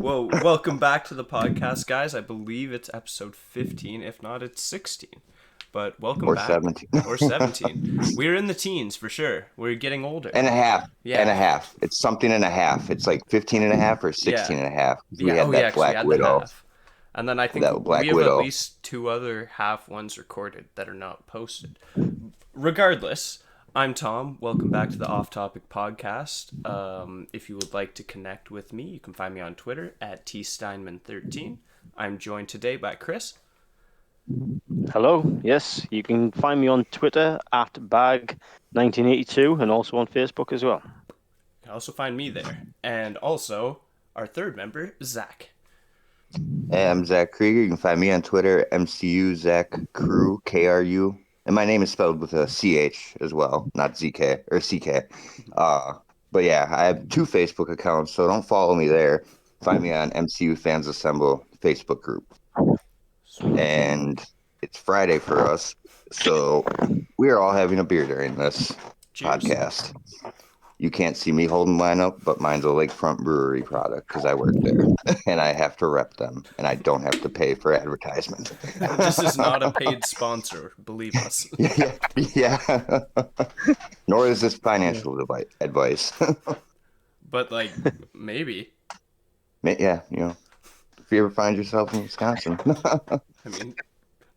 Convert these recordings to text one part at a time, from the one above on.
Well, welcome back to the podcast, guys. I believe it's episode 15. If not, it's 16. But welcome Or back. 17. Or 17. We're in the teens for sure. We're getting older. And a half. Yeah. And a half. It's something and a half. It's like 15 and a half or 16 and a half. Yeah. We had that 'Cause we Black had Widow. the half. And then I think That Black we have Widow. at least 2 other half ones recorded that are not posted. Regardless, I'm Tom. Welcome back to the Off Topic Podcast. If you would like to connect with me, you can find me on Twitter at tsteinman13. I'm joined today by Chris. Hello, yes, you can find me on Twitter at Bag1982 and also on Facebook as well. You can also find me there. And also, our third member, Zach. Hey, I'm Zach Krieger. You can find me on Twitter, MCU Zach Crew, KRU. And my name is spelled with a CH as well, not ZK or CK. But yeah, I have 2 Facebook accounts, so don't follow me there. Find me on MCU Fans Assemble Facebook group. And it's Friday for us, so we are all having a beer during this podcast. You can't see me holding mine up, but mine's a Lakefront Brewery product because I work there, and I have to rep them, and I don't have to pay for advertisement. This is not a paid sponsor, believe us. Yeah. Nor is this financial advice. But, like, maybe. Yeah, you know, if you ever find yourself in Wisconsin. I mean,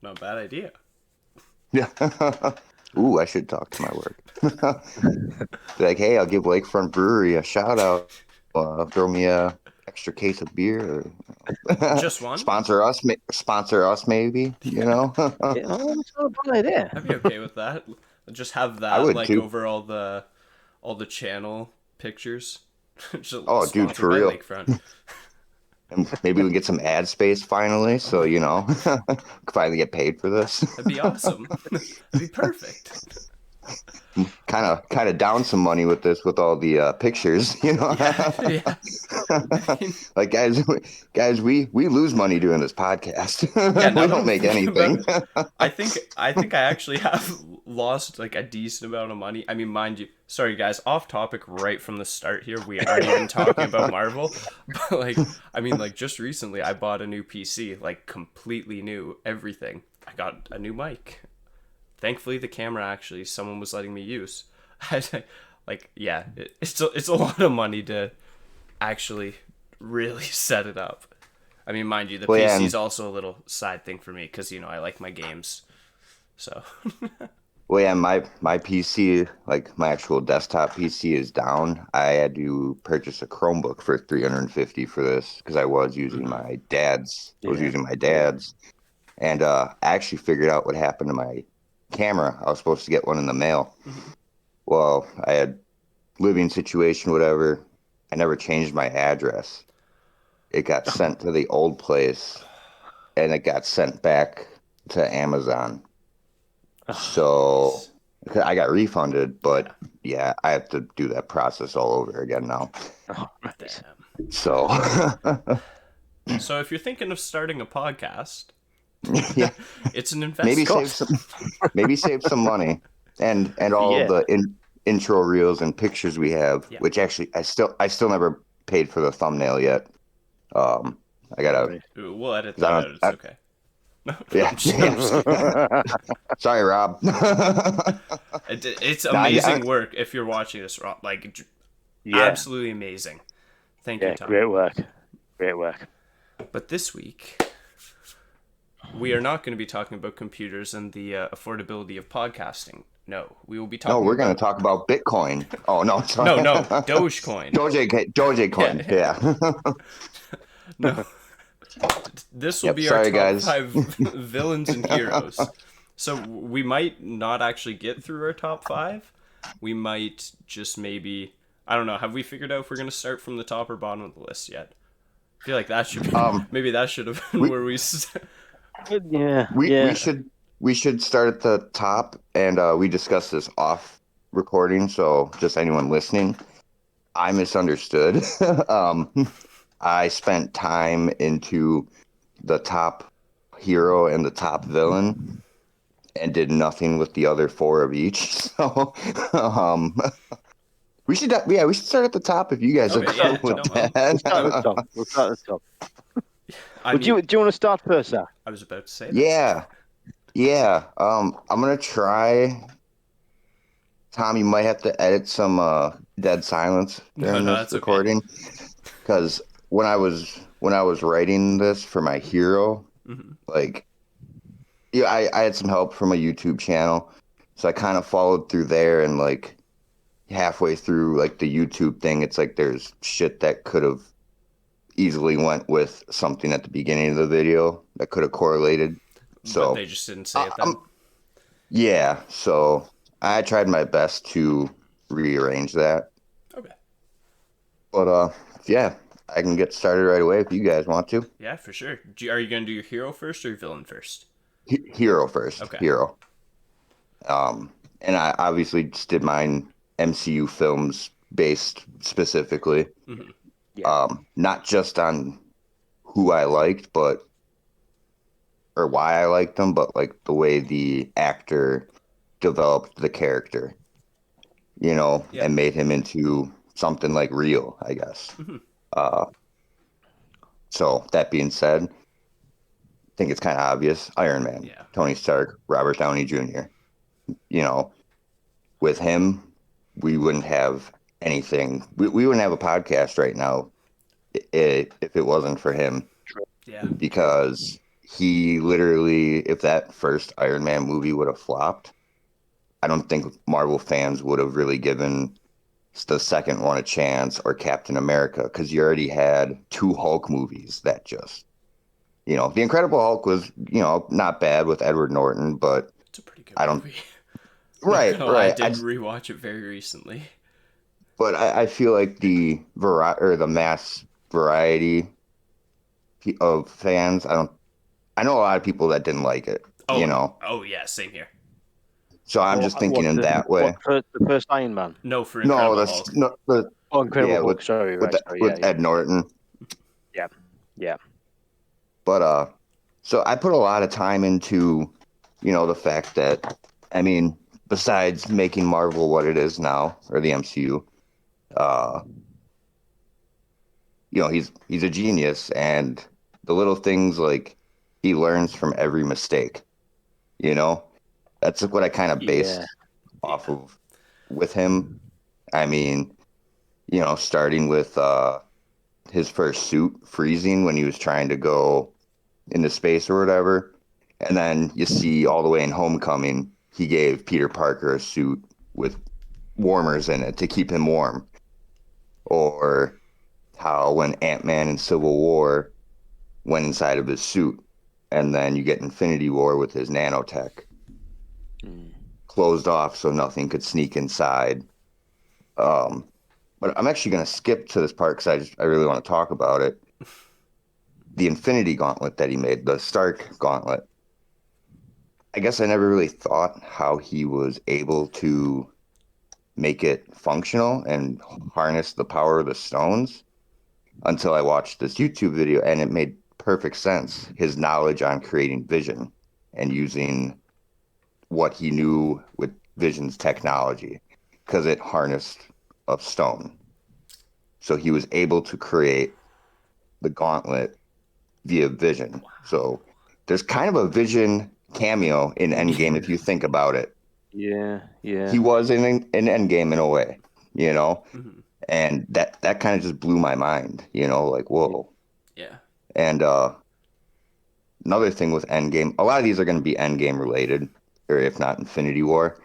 not a bad idea. Yeah. Ooh, I should talk to my work. Be like, hey, I'll give Lakefront Brewery a shout out. Throw me a extra case of beer. Or, just one? Sponsor us, maybe. You know. Yeah, that's not a bad idea. I'd be okay with that. Just have that like too. Over all the channel pictures. Oh, dude, for real. Lakefront. And maybe we get some ad space finally, so you know, finally get paid for this. That'd be awesome. That'd be perfect. Kind of down some money with this, with all the pictures, you know. Yeah. Like guys, we lose money doing this podcast. Yeah, we don't make anything. I think I actually have lost like a decent amount of money. I mean, mind you, sorry guys, off topic right from the start here. We aren't even talking about Marvel, but like, I mean, like just recently I bought a new PC, like completely new, everything. I got a new mic. Thankfully, the camera actually someone was letting me use. Like, yeah, it's a lot of money to actually really set it up. I mean, mind you, the PC is also a little side thing for me because, you know, I like my games. So. Well, yeah, my PC, like my actual desktop PC is down. I had to purchase a Chromebook for $350 for this because I was using my dad's. And I actually figured out what happened to my camera. I was supposed to get one in the mail. Well, I had living situation, whatever. I never changed my address. It got sent to the old place, and it got sent back to Amazon. So I got refunded, but yeah, I have to do that process all over again now. Oh, damn. So, so if you're thinking of starting a podcast, yeah, it's an investment. Maybe save some money, and all of the intro reels and pictures we have, which actually I still never paid for the thumbnail yet. I gotta. We'll edit that out. It's okay. Yeah. Sorry, Rob. It's amazing work if you're watching this, Rob. Like, absolutely amazing. Thank you, Tom. Great work. But this week, we are not going to be talking about computers and the affordability of podcasting. No, we will be talking. No, we're going to talk about Bitcoin. Oh no, sorry. No, Dogecoin. Dogecoin. Yeah. No. This will be our top 5 villains and heroes. So we might not actually get through our top 5. We might just maybe, I don't know. Have we figured out if we're going to start from the top or bottom of the list yet? I feel like that should be, maybe that should have been where we start. We should start at the top, and we discussed this off recording, so just anyone listening, I misunderstood. I spent time into the top hero and the top villain and did nothing with the other 4 of each. So We should start at the top if you guys are Okay, cool yeah, with no, that. We'll start at the top. We'll start at the top. I But mean, do you want to start first, Zach? I was about to say that. Yeah. I'm gonna try. Tom, you might have to edit some dead silence No, during no, this that's okay. recording, because when I was writing this for my hero, Hmm. like, yeah, I had some help from a YouTube channel, so I kind of followed through there, and like halfway through like the YouTube thing, it's like there's shit that could have easily went with something at the beginning of the video that could have correlated. But So they just didn't say it then. yeah, so I tried my best to rearrange that. Okay. But yeah, I can get started right away if you guys want to. Yeah, for sure. Are you gonna do your hero first or your villain first? Hero first, Okay. hero. And I obviously just did mine MCU films based specifically, Hmm. Yeah. not just on who I liked, but or why I liked them, but like the way the actor developed the character, Yeah. and made him into something like real, I guess. Hmm. Uh, so that being said, I think it's kind of obvious. Iron Man, Yeah. Tony Stark, Robert Downey Jr. You know, with him, we wouldn't have anything. We wouldn't have a podcast right now if it wasn't for him, True. Yeah. True. because he literally, if that first Iron Man movie would have flopped, I don't think Marvel fans would have really given the second one a chance, or Captain America, because you already had two Hulk movies that just, The Incredible Hulk was, not bad with Edward Norton, but It's a pretty good I don't, movie. Not right, gonna lie, I right. did rewatch it very recently. But I feel like the mass variety of fans, I know a lot of people that didn't like it, Oh, oh yeah, same here. so I'm Or just thinking in that what way. the first Iron Man? No, for No, Incredible that's Hulk. no, Oh, Incredible yeah, Hulk. Sorry, right. Sorry. with Yeah. Ed Norton. Yeah. Yeah. But so I put a lot of time into, the fact that, I mean, besides making Marvel what it is now, or the MCU, uh, he's a genius, and the little things, like, he learns from every mistake. You know, that's what I kind of Yeah. based off of with him. I mean, starting with his first suit freezing when he was trying to go into space or whatever. And then you see all the way in Homecoming, he gave Peter Parker a suit with warmers in it to keep him warm. Or how when Ant-Man in Civil War went inside of his suit, and then you get Infinity War with his nanotech Mm. closed off so nothing could sneak inside. Um, but I'm actually going to skip to this part because I really want to talk about it. The Infinity Gauntlet that he made, the Stark Gauntlet. I guess I never really thought how he was able to make it functional and harness the power of the stones until I watched this YouTube video, and it made perfect sense. His knowledge on creating vision and using what he knew with Vision's technology, because it harnessed a stone. So he was able to create the gauntlet via Vision. So there's kind of a Vision cameo in Endgame if you think about it. Yeah. Yeah. He was in Endgame in a way, you know, Hmm. and that kind of just blew my mind, like, whoa. Yeah. And another thing with Endgame, a lot of these are going to be Endgame related, or if not Infinity War.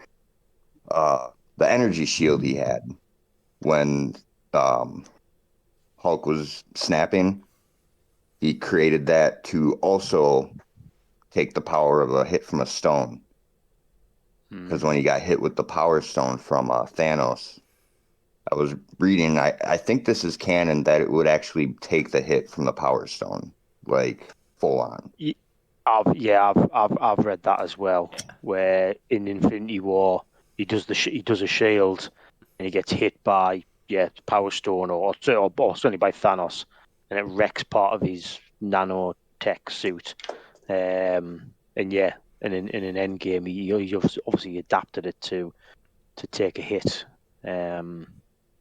The energy shield he had when um, Hulk was snapping, he created that to also take the power of a hit from a stone. Because Mm. when he got hit with the Power Stone from Thanos, I was reading. I think this is canon that it would actually take the hit from the Power Stone, like full on. I've read that as well. Yeah. Where in Infinity War he does he does a shield and he gets hit by Power Stone or certainly by Thanos, and it wrecks part of his nanotech suit. And in an Endgame he obviously adapted it to take a hit.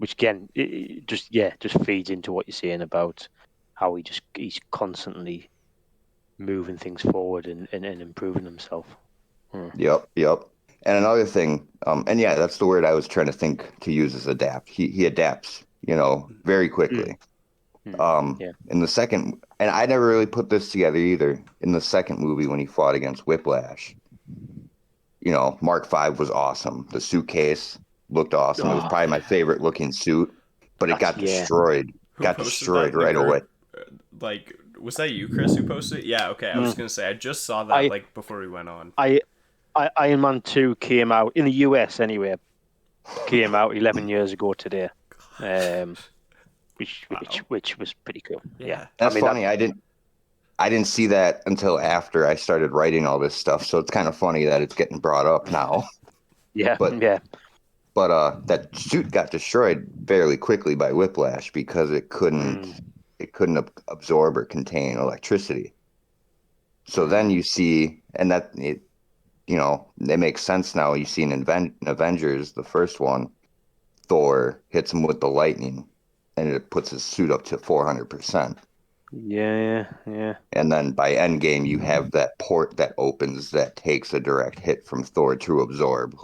which again, it just feeds into what you're saying about how he's constantly moving things forward and improving himself. Yep. And another thing, and yeah, that's the word I was trying to think to use is adapt. He adapts, very quickly. Yeah. In the second, and I never really put this together either. In the second movie when he fought against Whiplash, Mark V was awesome. The suitcase looked awesome. It was probably my favorite looking suit, but it got destroyed. Who Got posted destroyed that in the right away. Like, was that you, Chris, who posted it? Yeah, okay. I was gonna say I just saw that before we went on. Iron Man 2 came out in the US anyway. Came out 11 years ago today, which was pretty cool. Yeah. That's funny. I didn't see that until after I started writing all this stuff, so it's kind of funny that it's getting brought up now. But that suit got destroyed fairly quickly by Whiplash because it couldn't absorb or contain electricity. So then you see, and that it makes sense now. You see in Avengers, the first one, Thor hits him with the lightning, and it puts his suit up to 400%. Yeah. And then by Endgame, you have that port that opens that takes a direct hit from Thor to absorb.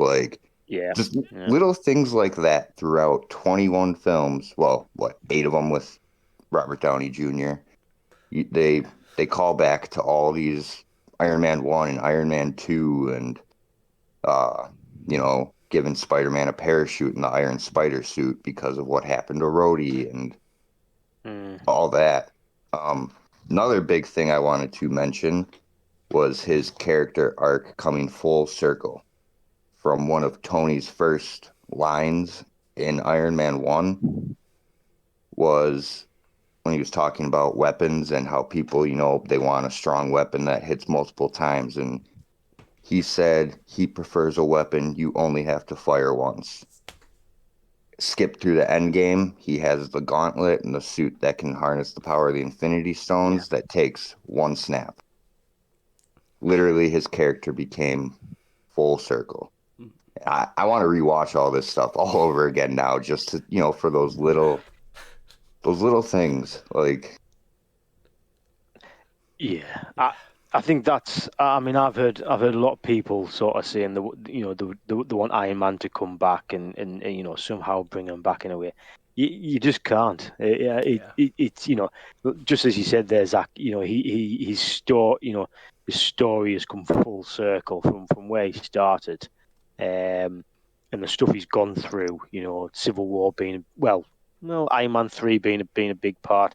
Little things like that throughout 21 films. Well, 8 of them with Robert Downey Jr. They call back to all these Iron Man 1 and Iron Man 2 and, giving Spider-Man a parachute in the Iron Spider suit because of what happened to Rhodey and all that. Another big thing I wanted to mention was his character arc coming full circle from one of Tony's first lines in Iron Man 1 was when he was talking about weapons and how people, they want a strong weapon that hits multiple times. And he said he prefers a weapon you only have to fire once. Skip through the end game. He has the Gauntlet and the suit that can harness the power of the Infinity Stones that takes one snap. Literally, his character became full circle. I want to rewatch all this stuff all over again now, just to for those little things like. Yeah, I think that's. I mean, I've heard a lot of people sort of saying the want Iron Man to come back and somehow bring him back in a way. You just can't. It's just as you said there, Zach. His story has come full circle from where he started, and the stuff he's gone through. Civil War being Iron Man 3 being a big part,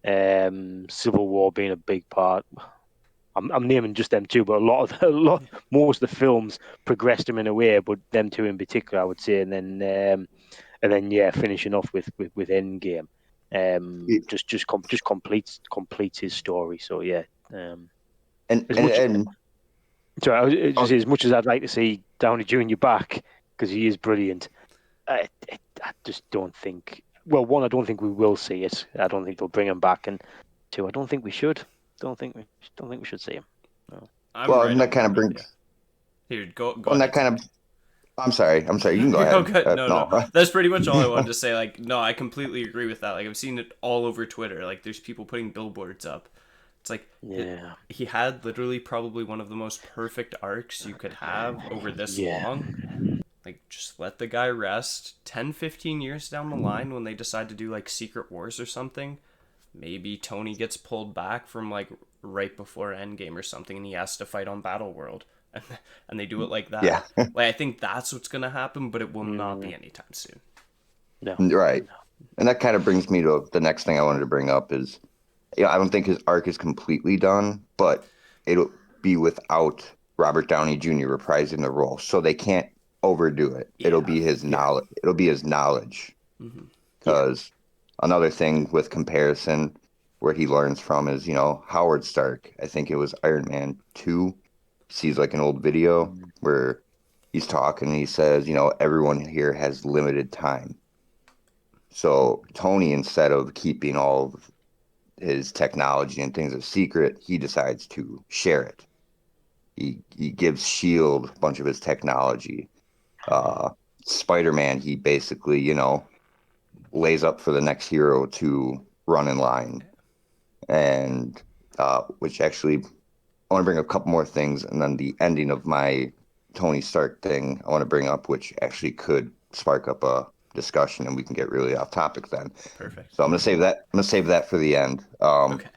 Civil War being a big part. I'm naming just them two, but most of the films progressed him in a way, but them two in particular, I would say, and then finishing off with Endgame, just completes his story. So yeah, as much as I'd like to see Downey Jr. back because he is brilliant, I just don't think. Well, one, I don't think we will see it. I don't think they'll bring him back, and two, I don't think we should. Don't think we should see him. No. And that kind of brings. Here, go. And that kind of. I'm sorry. You can go ahead. No. That's pretty much all I wanted to say. I completely agree with that. I've seen it all over Twitter. There's people putting billboards up. It's he had literally probably one of the most perfect arcs you could have over this long. Just let the guy rest. 10, 15 years down the line when they decide to do Secret Wars or something, maybe Tony gets pulled back from right before Endgame or something and he has to fight on Battleworld. And they do it like that. Yeah. I think that's what's going to happen, but it will not be anytime soon. No. Right. And that kind of brings me to the next thing I wanted to bring up is, I don't think his arc is completely done, but it'll be without Robert Downey Jr. reprising the role. So they can't overdo it. Yeah. It'll be his knowledge. It'll be his knowledge. Because another thing with comparison where he learns from is, Howard Stark. I think it was Iron Man 2. Sees an old video where he's talking and he says, everyone here has limited time. So Tony, instead of keeping all of his technology and things a secret, he decides to share it. He gives S.H.I.E.L.D. a bunch of his technology. Spider-Man, he basically, lays up for the next hero to run in line. And which actually, I want to bring up a couple more things, and then the ending of my Tony Stark thing I want to bring up, which actually could spark up a discussion, and we can get really off topic then. Perfect. So I'm gonna save that. I'm gonna save that for the end. Okay.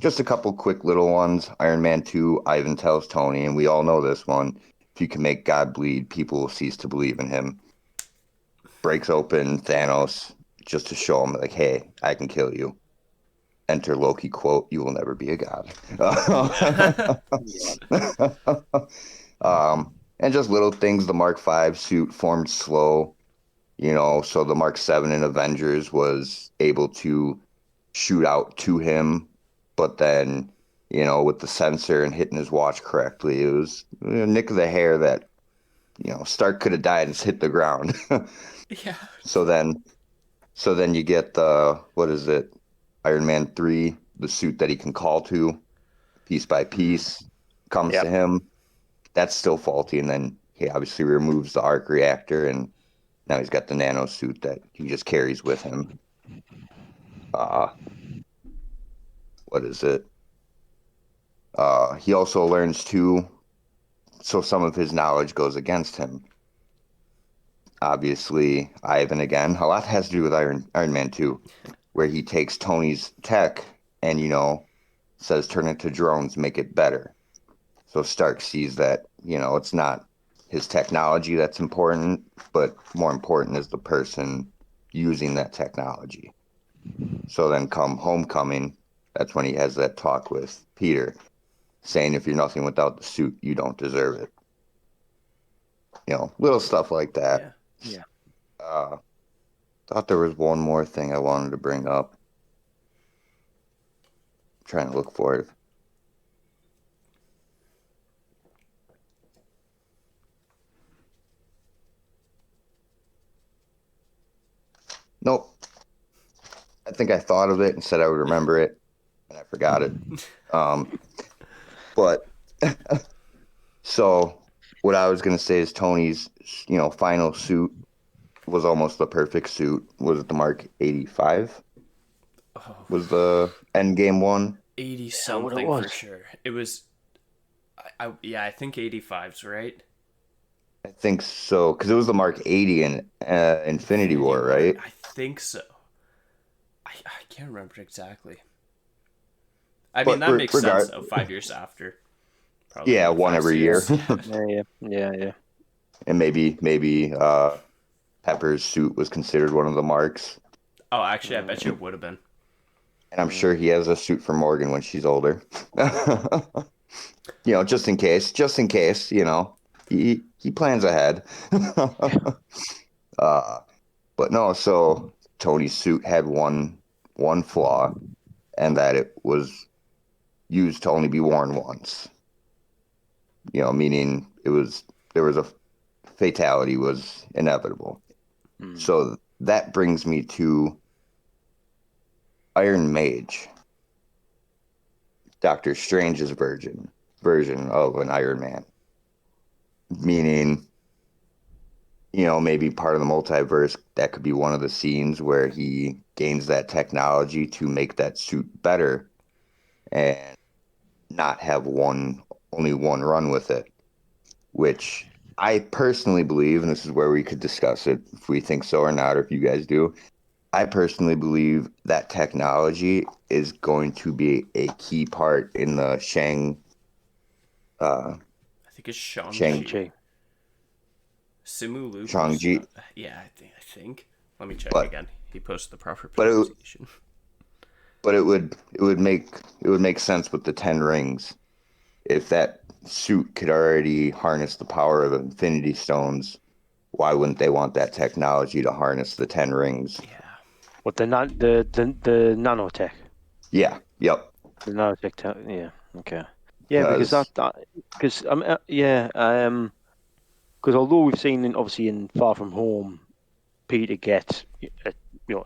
Just a couple quick little ones. Iron Man 2, Ivan tells Tony, and we all know this one: if you can make God bleed, people will cease to believe in him. Breaks open Thanos just to show him, like, hey, I can kill you. Enter Loki, quote, you will never be a god. And just little things. The Mark V suit formed slow, so the Mark 7 in Avengers was able to shoot out to him, but then, with the sensor and hitting his watch correctly, it was a nick of the hair that, Stark could have died and hit the ground. Yeah. So then you get the, what is it? Iron Man 3, the suit that he can call to piece by piece comes to him. That's still faulty. And then he obviously removes the arc reactor, and now he's got the nano suit that he just carries with him. What is it? He also learns too, so some of his knowledge goes against him. Obviously, Ivan again. A lot has to do with Iron Man 2, where he takes Tony's tech and, says turn it to drones, make it better. So Stark sees that, it's not his technology that's important, but more important is the person using that technology. So then come Homecoming, that's when he has that talk with Peter, saying if you're nothing without the suit, you don't deserve it. Little stuff like that. Yeah. Thought there was one more thing I wanted to bring up. I'm trying to look for it. Nope. I think I thought of it and said I would remember it, and I forgot it. But so what I was going to say is Tony's, final suit was almost the perfect suit. Was it the Mark 85? Oh. Was the Endgame one? 80 something for sure. It was, I think 85's right. I think so, because it was the Mark 80 in Infinity War, right? I think so. I can't remember exactly. I mean, that makes sense, though, 5 years after. Probably yeah, one every year. Yeah. And maybe Pepper's suit was considered one of the marks. Oh, actually, I bet you it would have been. And I'm sure he has a suit for Morgan when she's older. Just in case, he plans ahead. But no, so Tony's suit had one flaw, and that it was used to only be worn once. Meaning there was a fatality was inevitable. So that brings me to Iron Mage, Doctor Strange's version of an Iron Man. Meaning, maybe part of the multiverse, that could be one of the scenes where he gains that technology to make that suit better and not have only one run with it, which I personally believe, and this is where we could discuss it if we think so or not, or if you guys do. I personally believe that technology is going to be a key part in the I think it's Shang-Chi. Simu Liu. Shang-Chi. Yeah, I think. Let me check again. He posted the proper pronunciation. But it would make sense with the 10 rings. If that suit could already harness the power of Infinity Stones, why wouldn't they want that technology to harness the 10 rings? Yeah. What, the nanotech? Yeah. Yep. The nanotech. Yeah. Okay. Yeah, because although we've seen obviously in Far From Home, Peter get a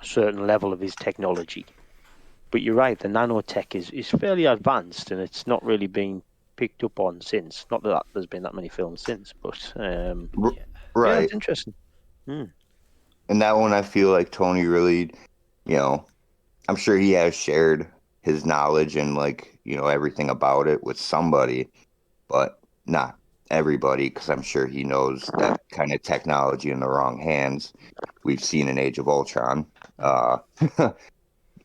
certain level of his technology, but you're right, the nanotech is fairly advanced, and it's not really been picked up on since. Not that there's been that many films since, but right. Yeah, it's interesting. And that one, I feel like Tony really, you know, I'm sure he has shared his knowledge and like, everything about it with somebody, but not everybody, because I'm sure he knows that kind of technology in the wrong hands, we've seen in Age of Ultron, uh,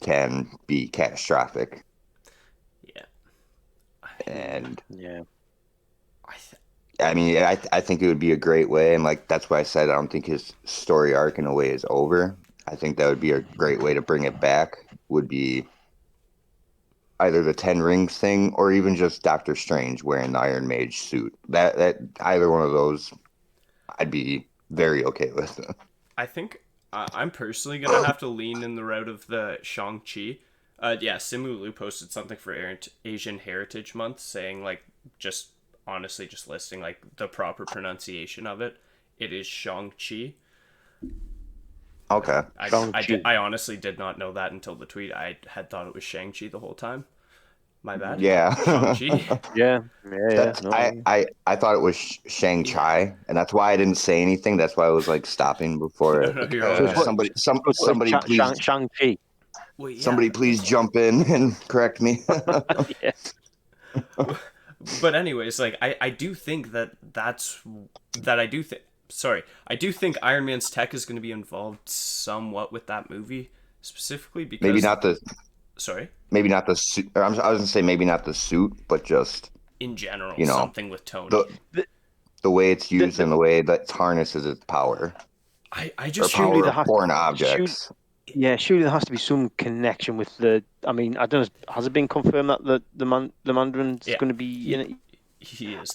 can be catastrophic. Yeah. And Yeah. I mean, I think it would be a great way, and like that's why I said I don't think his story arc in a way is over. I think that would be a great way to bring it back. Would be either the Ten Rings thing, or even just Doctor Strange wearing the Iron Mage suit. That either one of those, I'd be very okay with. I think I'm personally gonna have to lean in the route of the Shang-Chi. Yeah, Simu Liu posted something for Asian Heritage Month, saying like just honestly just listing like the proper pronunciation of it. It is Shang-Chi. Okay. I honestly did not know that until the tweet. I had thought it was Shang-Chi the whole time. My bad. Yeah. Shang-Chi. Yeah. That's No. I thought it was Shang-Chi, and that's why I didn't say anything. That's why I was like stopping before No, it. no, Like, you're all good. somebody please, Shang-Chi. Well, yeah. somebody please jump in and correct me. Yeah. But anyways, like I do think I do think Iron Man's tech is going to be involved somewhat with that movie specifically because maybe not the sorry, maybe not the suit. I was gonna say maybe not the suit, but just in general, you know something with Tony. the way it's used and the way that harnesses its power I or just Surely power there of has foreign objects. surely there has to be some connection with the. I mean, I don't know. Has it been confirmed that the Mandarin's yeah, going to be in it? he is.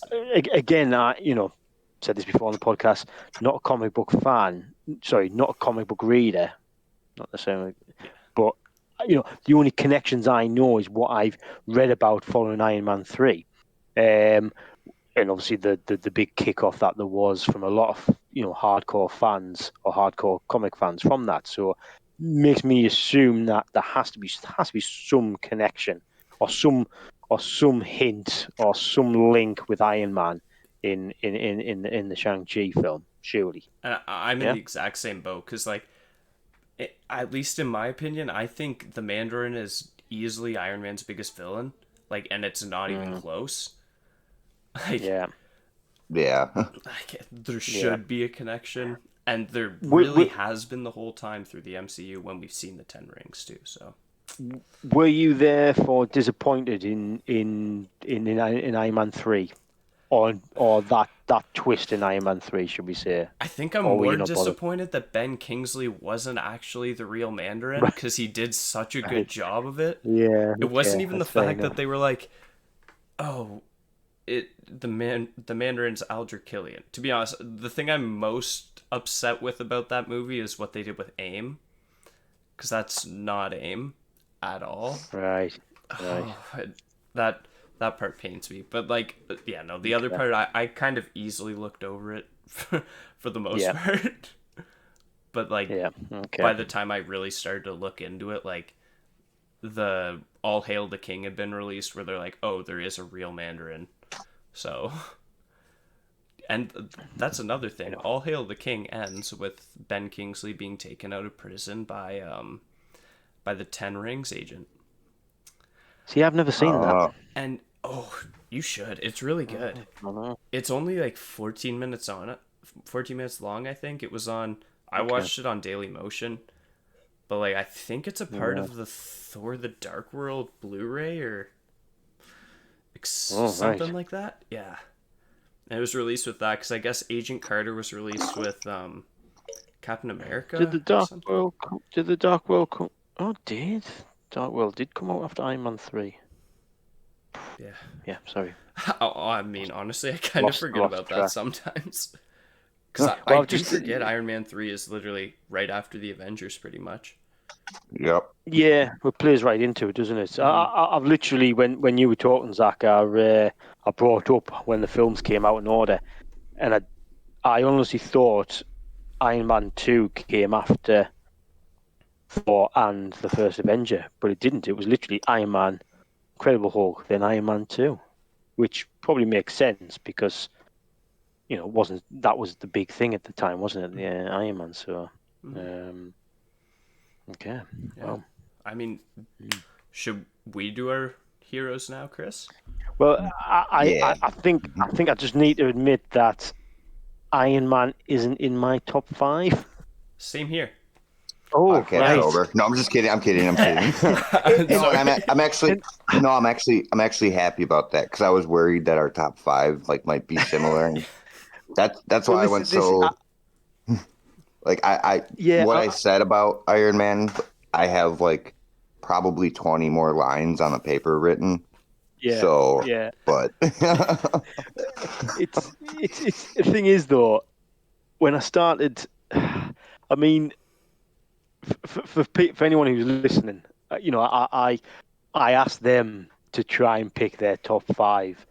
Again, said this before on the podcast. Not a comic book fan. Sorry, not a comic book reader. Not necessarily, Yeah. but the only connections I know is what I've read about following Iron Man 3. And obviously the big kickoff that there was from a lot of hardcore fans or hardcore comic fans from that. So makes me assume that there has to be some connection or some hint or some link with Iron Man in the Shang-Chi film. Surely, And I'm in yeah. the exact same boat because like at least in my opinion, I think the Mandarin is easily Iron Man's biggest villain. Like, and it's not even close. Like, Yeah. Yeah. there should be a connection, and there Were, really were, has been the whole time through the MCU when we've seen the Ten Rings too. So were you therefore disappointed in Iron Man 3? Or that twist in Iron Man 3, should we say? I think I'm Or were more you not bothered? disappointed that Ben Kingsley wasn't actually the real Mandarin Right. because he did such a good Right. job of it. Yeah. It wasn't Okay, even the that's fair fact that enough. they were like, "Oh, the Mandarin's Aldrich Killian." To be honest, the thing I'm most upset with about that movie is what they did with AIM, because that's not AIM at all. Right. Oh, that part pains me. But like, yeah, no, the other part I kind of easily looked over it for the most Yeah. part. But like, Yeah. Okay. by the time I really started to look into it, like the All Hail the King had been released, where they're like, oh, there is a real Mandarin. So, and that's another thing. All Hail the King ends with Ben Kingsley being taken out of prison by the Ten Rings agent. See, I've never seen that. And oh, you should. It's really good. know. It's only like 14 minutes on it. 14 minutes long, I think. It was on I watched it on Daily Motion. But like I think it's a part of the Thor the Dark World Blu-ray or something like that. Yeah. And it was released with that cuz I guess Agent Carter was released with Captain America. Did the Dark World come? Oh, did Dark World did come out after Iron Man 3? Yeah. Yeah. Sorry. I mean, honestly, I kind of forget about that sometimes. Because Well, I do forget Iron Man 3 is literally right after the Avengers, pretty much. Yep. Yeah, it plays right into it, doesn't it? I've literally, when you were talking, Zach, I brought up when the films came out in order, and I honestly thought Iron Man 2 came after Thor and the first Avenger, but it didn't. It was literally Iron Man, Incredible Hulk, then Iron Man 2, which probably makes sense because that was the big thing at the time, wasn't it? The Iron Man. So Okay. Yeah. Well, I mean, should we do our heroes now, Chris? well, Yeah. I think I just need to admit that Iron Man isn't in my top 5. Same here. Oh, Podcast right. over. No, I'm just kidding. I'm kidding. No, Sorry. and I'm actually happy about that because I was worried that our top 5 like might be similar, and that's Well, why I went this, so like I yeah, what I said about Iron Man, I have like probably 20 more lines on a paper written. yeah, So, yeah. but It's the thing is though, when I started, I mean, for anyone who's listening, I asked them to try and pick their top 5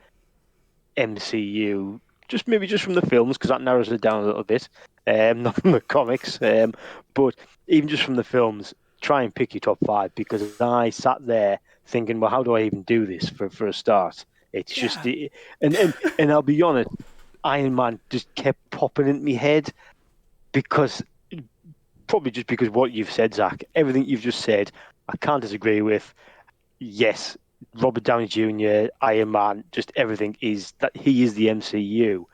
MCU, just from the films, because that narrows it down a little bit. Not from the comics, but even just from the films, try and pick your top 5, because I sat there thinking, well, how do I even do this for a start? It's just, and I'll be honest, Iron Man just kept popping into my head because probably just because what you've said, Zach, everything you've just said, I can't disagree with. Yes, Robert Downey Jr., Iron Man, just everything is that he is the MCU.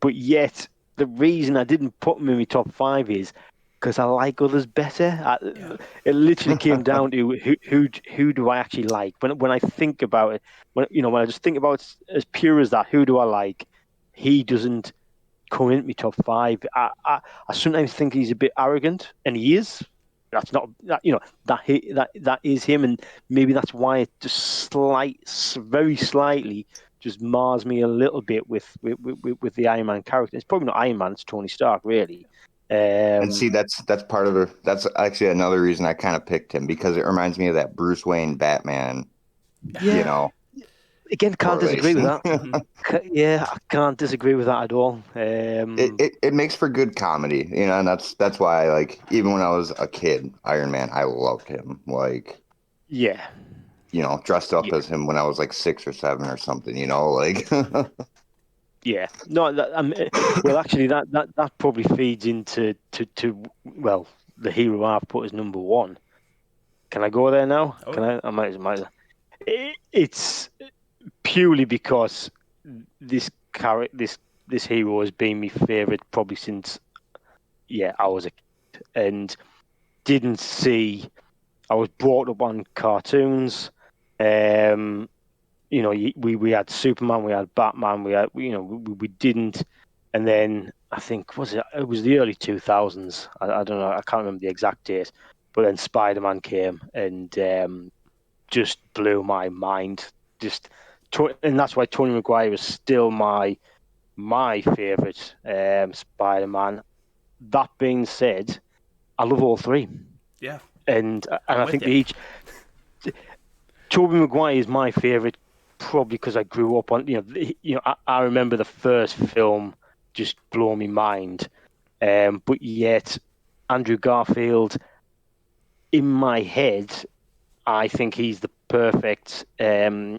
But yet the reason I didn't put him in my top 5 is because I like others better. It literally came down to who do I actually like. When I think about it, when I just think about it as pure as that, who do I like? He doesn't come into my top 5. I sometimes think he's a bit arrogant, and he is. That's not that that is him, and maybe that's why it just very slightly just mars me a little bit with the Iron Man character. It's probably not Iron Man; it's Tony Stark, really. and see that's part of that's actually another reason I kind of picked him because it reminds me of that Bruce Wayne Batman, Yeah. Again, can't disagree with correlation. that. Yeah, I can't disagree with that at all. It makes for good comedy, and that's why like even when I was a kid, Iron Man, I loved him. Like, Yeah, dressed up yeah, as him when I was like 6 or 7 or something, like yeah. No, well, actually, that probably feeds into well, the hero I've put as number 1. Can I go there now? Oh, Can yeah. I? I might. It's purely because this this hero has been my favorite probably since I was a kid, and didn't see. I was brought up on cartoons. We had Superman, we had Batman, we didn't, and then I think it was the early 2000s. I don't know, I can't remember the exact date, but then Spider-Man came and just blew my mind. And that's why Tony Maguire is still my favorite Spider-Man. That being said, I love all 3, Yeah. and I'm I with think you. they each. Tobey Maguire is my favorite, probably because I grew up on. I remember the first film just blowing my mind, but yet Andrew Garfield, in my head, I think he's the perfect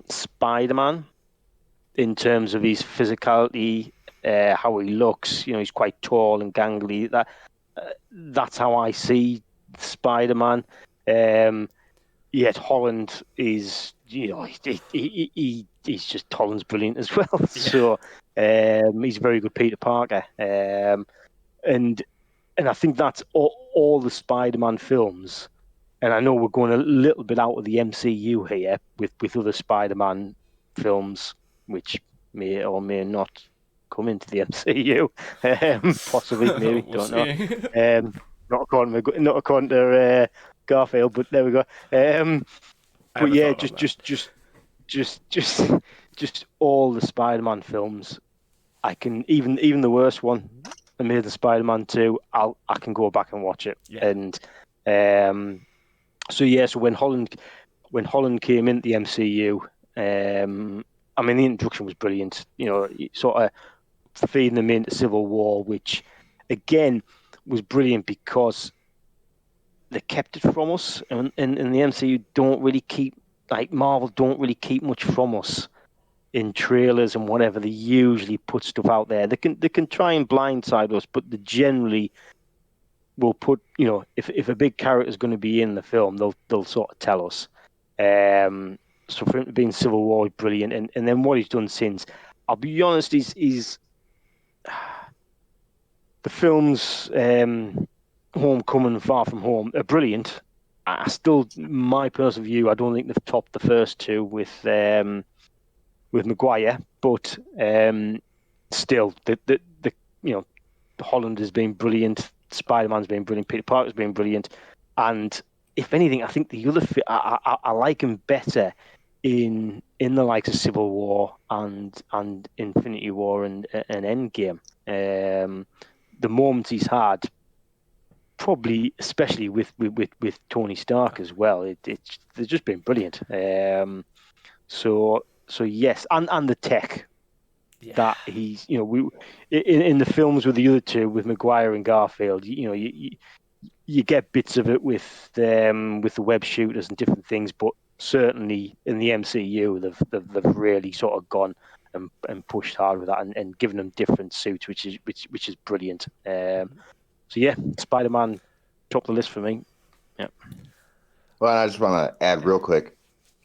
Spider-Man in terms of his physicality, how he looks. He's quite tall and gangly. That's how I see Spider-Man. Yet Holland is, he's just Holland's brilliant as well. Yeah. So he's a very good Peter Parker, and I think that's all the Spider-Man films. And I know we're going a little bit out of the MCU here with other Spider-Man films, which may or may not come into the MCU, possibly, maybe, We'll don't know. see. Not according to Garfield, but there we go. I But have a yeah, thought on that. just all the Spider-Man films. I can even the worst one, Amazing Spider-Man 2. I can go back and watch it. Yeah. And so when Holland came into the MCU, I mean the introduction was brilliant. Sort of feeding them into Civil War, which again was brilliant because they kept it from us, and the MCU don't really keep, like Marvel don't really keep much from us in trailers and whatever. They usually put stuff out there. They can try and blindside us, but they generally will put, if a big character is going to be in the film, they'll sort of tell us. So for him to be in Civil War, brilliant, and then what he's done since, I'll be honest, he's the films Homecoming and Far From Home are brilliant. I still, my personal view, I don't think they've topped the first two with Maguire, but still, the Holland has been brilliant. Spider-Man's been brilliant. Peter Parker's been brilliant, and if anything, I think the other I like him better in the likes of Civil War and Infinity War and Endgame. The moments he's had, probably especially with Tony Stark as well, they've just been brilliant. So yes, and the tech. Yeah. That he's, we in the films with the other two, with Maguire and Garfield, you get bits of it with the web shooters and different things, but certainly in the MCU, they've really sort of gone and pushed hard with that and given them different suits, which is brilliant. So yeah, Spider-Man top of the list for me. Yeah. Well, I just want to add real quick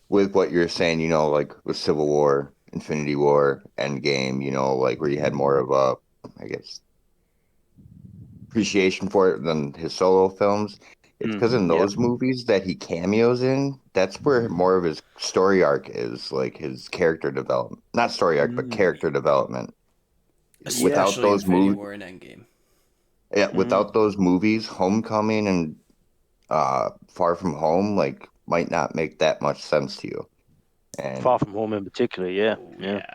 with what you're saying, like with Civil War, Infinity War, Endgame, like where you had more of a, I guess, appreciation for it than his solo films. It's because in those movies that he cameos in, that's where more of his story arc is, like his character development. Not story arc, but character development. Especially those Infinity War and Endgame. Yeah, without those movies, Homecoming and Far From Home, like, might not make that much sense to you. And Far From Home in particular, yeah.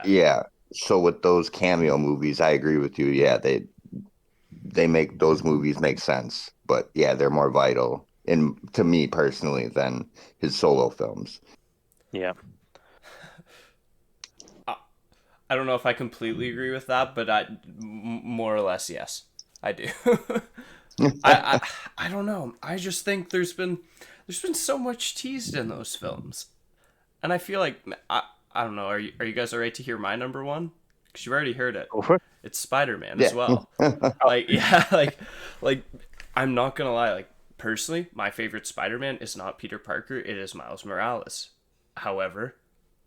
Yeah. So with those cameo movies, I agree with you. Yeah, they make those movies make sense. But yeah, they're more vital to me personally than his solo films. Yeah. I don't know if I completely agree with that, but more or less, yes, I do. I don't know. I just think there's been so much teased in those films, and I feel like I don't know. Are you guys alright to hear my number one? Because you already heard it. Go for it. It's Spider-Man as well. like I'm not gonna lie. Like personally, my favorite Spider-Man is not Peter Parker. It is Miles Morales. However,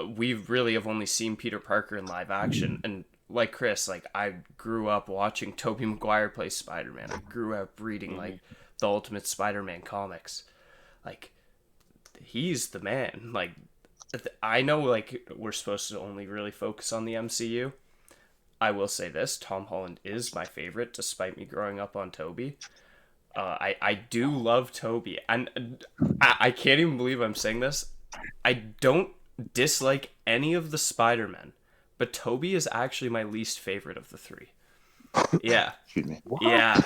we really have only seen Peter Parker in live action, and like Chris, like I grew up watching Tobey Maguire play Spider-Man. I grew up reading like the Ultimate Spider-Man comics. Like he's the man. Like I know like we're supposed to only really focus on the MCU. I will say this, Tom Holland is my favorite despite me growing up on Tobey. I do love Tobey, and I can't even believe I'm saying this. I don't dislike any of the Spider-Men, but Tobey is actually my least favorite of the three. Yeah. Excuse me. What? Yeah.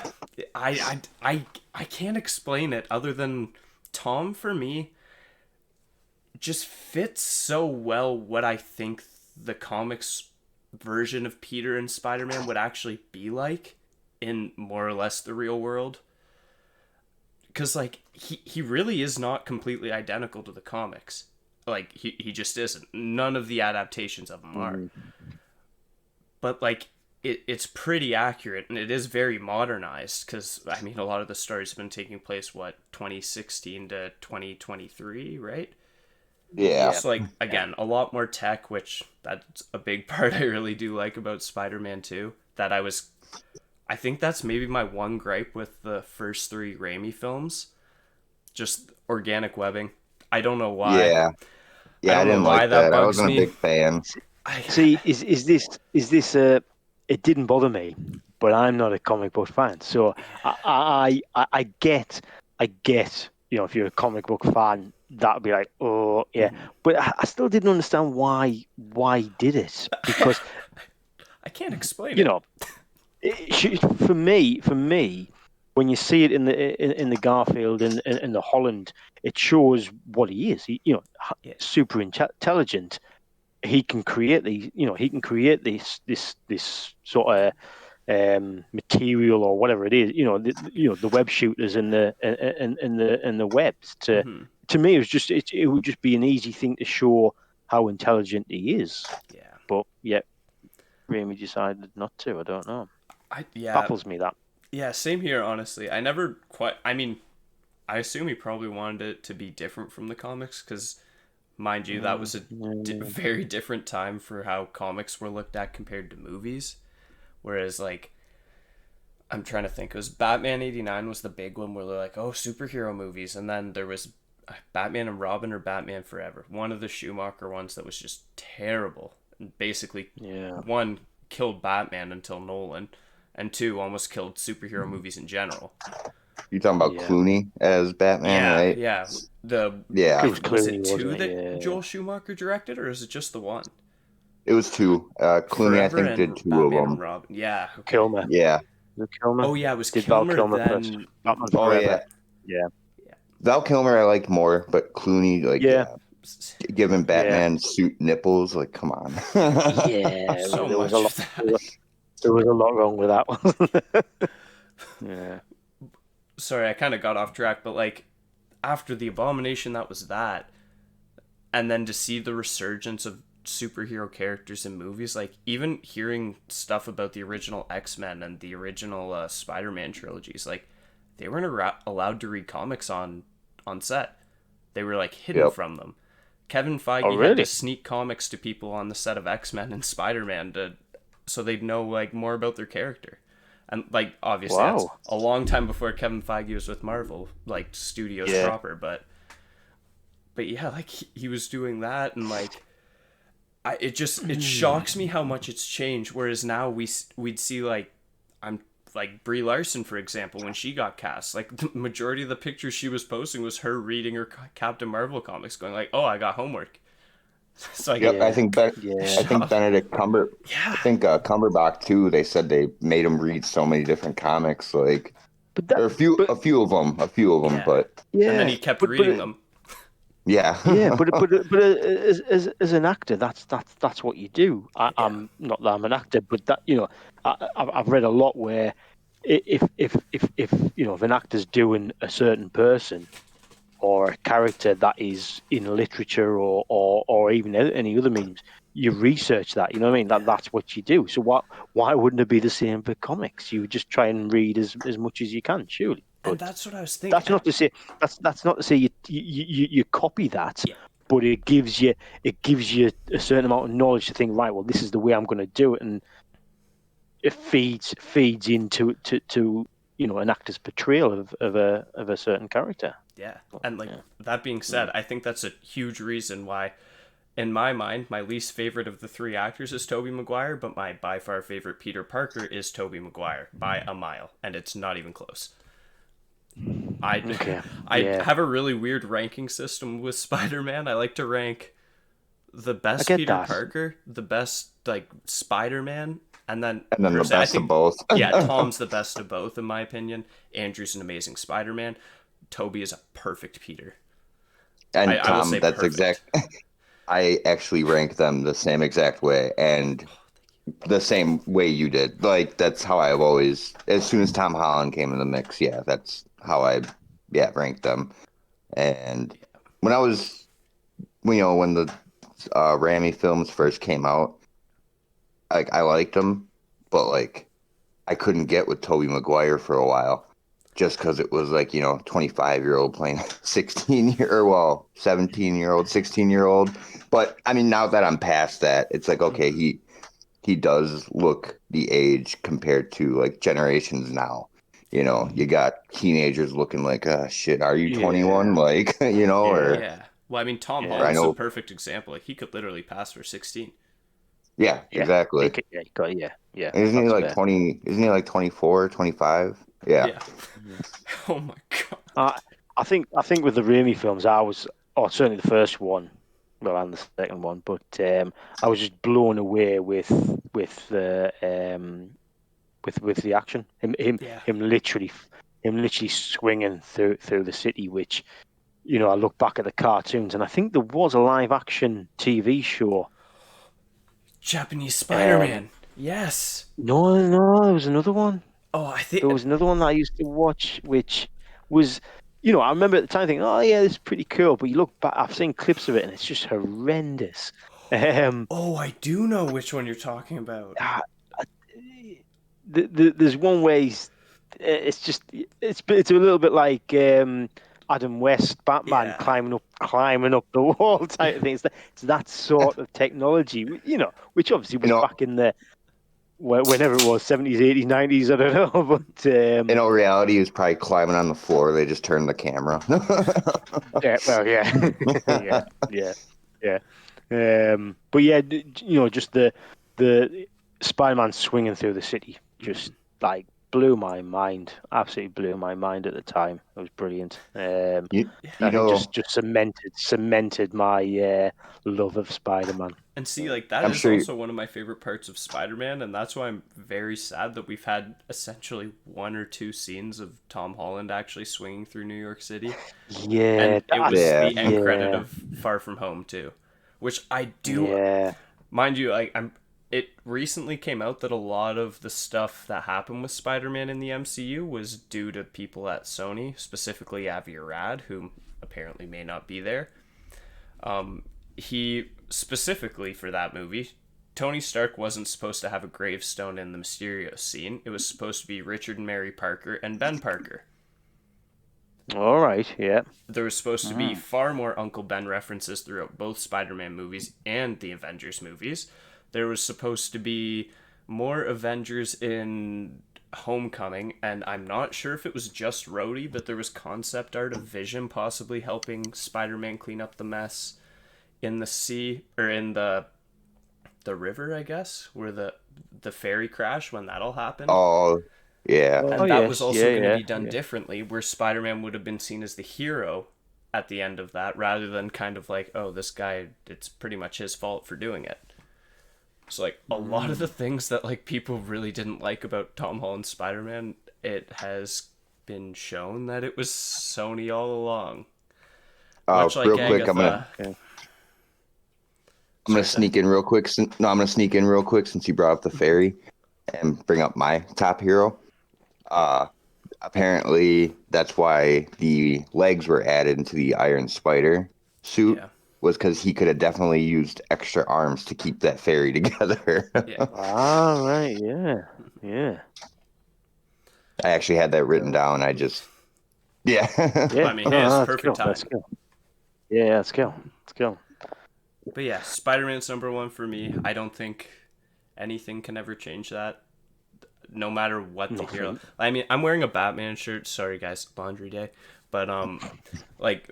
I can't explain it other than Tom, for me, just fits so well what I think the comics version of Peter and Spider-Man would actually be like in more or less the real world. Because, like, he really is not completely identical to the comics. Like, he just isn't. None of the adaptations of them are. But, like, it's pretty accurate, and it is very modernized, because, I mean, a lot of the stories have been taking place, 2016 to 2023, right? Yeah. So, like, again, a lot more tech, which that's a big part I really do like about Spider-Man 2, that I think that's maybe my one gripe with the first three Raimi films. Just organic webbing. I don't know why. Yeah. Yeah, I didn't like that. I wasn't a big fan. See, is this it didn't bother me, but I'm not a comic book fan. So I get, if you're a comic book fan, that'd be like, oh yeah. But I still didn't understand why he did it, because I can't explain it. For me, when you see it in the Garfield and the Holland, it shows what he is. Super intelligent. He can create these. He can create this sort of material or whatever it is. The web shooters and the webs. To me, it would just be an easy thing to show how intelligent he is. Yeah. But yeah, Raimi decided not to. I don't know. Yeah. Baffles me that. Yeah, same here, honestly. I never quite. I mean, I assume he probably wanted it to be different from the comics because, mind you, that was a very different time for how comics were looked at compared to movies. Whereas, like, I'm trying to think, it was Batman '89 was the big one where they're like, oh, superhero movies, and then there was Batman and Robin or Batman Forever, one of the Schumacher ones that was just terrible, and basically, one killed Batman until Nolan, and two almost killed superhero movies in general. You're talking about Clooney as Batman, right? Yeah. Yeah. Was it two that Joel Schumacher directed, or is it just the one? It was two. Clooney, I think, did two Batman of them. And Robin. Yeah. Okay. Kilmer. Yeah. Kilmer. Oh yeah, it was did Kilmer, Val Kilmer then. first. Batman Forever. Yeah. Val Kilmer, I liked more, but Clooney, giving Batman suit nipples, like, come on. So there was a lot. There was a lot wrong with that one. Yeah. Sorry, I kind of got off track, but like after the Abomination, that was that, and then to see the resurgence of superhero characters in movies, like even hearing stuff about the original X-Men and the original Spider-Man trilogies, like they weren't allowed to read comics on set. They were like hidden from them. Kevin Feige had to sneak comics to people on the set of X-Men and Spider-Man so they'd know like more about their character. And like obviously that's a long time before Kevin Feige was with Marvel, like studios proper, but yeah, like he was doing that, and like it shocks me how much it's changed. Whereas now we'd see like Brie Larson, for example, when she got cast, like the majority of the pictures she was posting was her reading her Captain Marvel comics, going like, "Oh, I got homework." It's like, I think Benedict Cumberbatch too. They said they made him read so many different comics, like, a few of them, but and then he kept reading them. Yeah, but as an actor, that's what you do. I'm not that I'm an actor, but that I've read a lot where if an actor's doing a certain person or a character that is in literature or even any other means, you research that. You know what I mean? That's what you do. So why wouldn't it be the same for comics? You just try and read as much as you can, surely. But and that's what I was thinking. That's not to say you copy that, but it gives you a certain amount of knowledge to think, right, well, this is the way I'm going to do it, and it feeds into an actor's portrayal of a certain character. Yeah, and that being said, I think that's a huge reason why, in my mind, my least favorite of the three actors is Tobey Maguire, but my by far favorite Peter Parker is Tobey Maguire by a mile, and it's not even close. I have a really weird ranking system with Spider-Man. I like to rank the best Peter Parker, the best like Spider-Man, and then the best of both. Tom's the best of both in my opinion. Andrew's an amazing Spider-Man. Toby is a perfect Peter. And Tom, that's exact. I actually rank them the same exact way, and the same way you did. Like, that's how I've always, as soon as Tom Holland came in the mix, that's how I ranked them. And when I was, when the Raimi films first came out, like, I liked them, but like I couldn't get with Tobey Maguire for a while, just because it was like 25-year-old playing 17-year-old, 17-year-old, 16-year-old. But I mean, now that I'm past that, it's like, okay, he does look the age compared to like generations now. You got teenagers looking like, shit, are you 21? Like, or well, I mean, Tom Holland's a perfect example. Like, he could literally pass for 16. Yeah, exactly. Yeah. Isn't he like 20? Isn't he like 24, 25? Yeah. Oh my god. I think with the Raimi films, I was, certainly the first one, well, and the second one, but I was just blown away with the action. Him literally swinging through the city, which I look back at the cartoons, and I think there was a live action TV show. Japanese Spider-Man. Yes. No, there was another one. Oh, I think there was another one that I used to watch, which was, I remember at the time thinking, oh yeah, this is pretty cool. But you look back, I've seen clips of it, and it's just horrendous. I do know which one you're talking about. There's one where it's a little bit like Adam West Batman Yeah. climbing up the wall type of thing. It's that sort of technology, which obviously was back in the whenever it was 70s, 80s, 90s. I don't know, but in all reality, he was probably climbing on the floor. They just turned the camera. yeah, well, yeah, yeah. But yeah, just the Spider-Man swinging through the city just like blew my mind. Absolutely blew my mind at the time. It was brilliant. you, I you think know, just cemented my love of Spider-Man. And see, like, that I'm is sure. also one of my favorite parts of Spider-Man, and that's why I'm very sad that we've had essentially one or two scenes of Tom Holland actually swinging through New York City. Yeah, And it was Yeah. the end credit of Far From Home too, which I do, yeah. mind you. It recently came out that a lot of the stuff that happened with Spider-Man in the MCU was due to people at Sony, specifically Avi Arad, who apparently may not be there. He specifically for that movie, Tony Stark wasn't supposed to have a gravestone in the Mysterio scene. It was supposed to be Richard and Mary Parker and Ben Parker. All right, yeah. There was supposed to be far more Uncle Ben references throughout both Spider-Man movies and the Avengers movies. There was supposed to be more Avengers in Homecoming, and I'm not sure if it was just Rhodey, but there was concept art of Vision possibly helping Spider-Man clean up the mess in the sea, or in the river, I guess, where the ferry crash, when that all happened. Oh, yeah. And that yes, was also yeah, going to yeah, be done differently, where Spider-Man would have been seen as the hero at the end of that, rather than kind of like, oh, this guy, it's pretty much his fault for doing it. So, like, a lot of the things that, like, people really didn't like about Tom Holland's Spider-Man, it has been shown that it was Sony all along. Much like Real quick, Agatha. I'm gonna Sorry, Seth. sneak in real quick. I'm gonna sneak in real quick since you brought up the ferry, and bring up my top hero. Apparently, that's why the legs were added into the Iron Spider suit. Yeah. Was because he could have definitely used extra arms to keep that ferry together. Yeah. Ah, right, yeah. I actually had that written down. Yeah. Yeah, I mean, hey, it's that's perfect cool. time. Let's go. Yeah, let's go. Let's go. But yeah, Spider-Man's number one for me. I don't think anything can ever change that, no matter what the hero. I mean, I'm wearing a Batman shirt. Sorry, guys, laundry day. But like,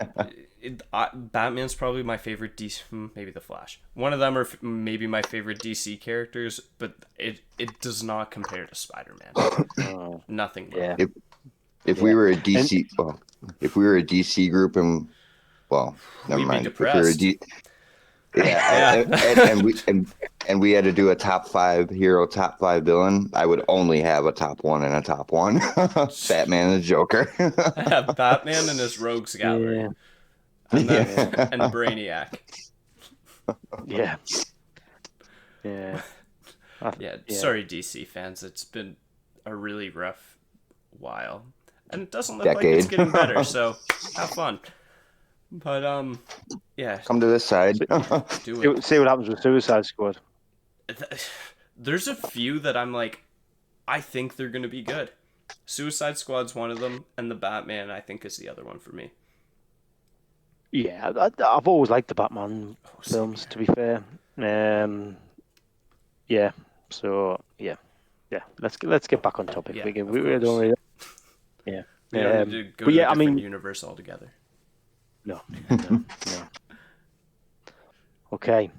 Batman's probably my favorite DC. Maybe the Flash. One of them are maybe my favorite DC characters, but it does not compare to Spider-Man. Nothing. Will. Yeah. If we were a DC, if we were a DC group, and never We'd be mind. depressed. And we had to do a top 5 hero, top 5 villain, I would only have a top 1 and a top 1. Batman and the Joker. I have Batman and his Rogues Gallery, and Brainiac. Yeah. Yeah. Yeah. Sorry, DC fans. It's been a really rough while, and it doesn't look like it's getting better. So have fun. But yeah. Come to this side. Do it. See what happens with Suicide Squad. There's a few that I'm like, I think they're gonna be good. Suicide Squad's one of them, and the Batman I think is the other one for me. Yeah, I've always liked the Batman films. To be fair, yeah. So yeah. Let's get back on topic. Yeah, we don't really, yeah. We don't need to go to a different universe altogether. No. Okay.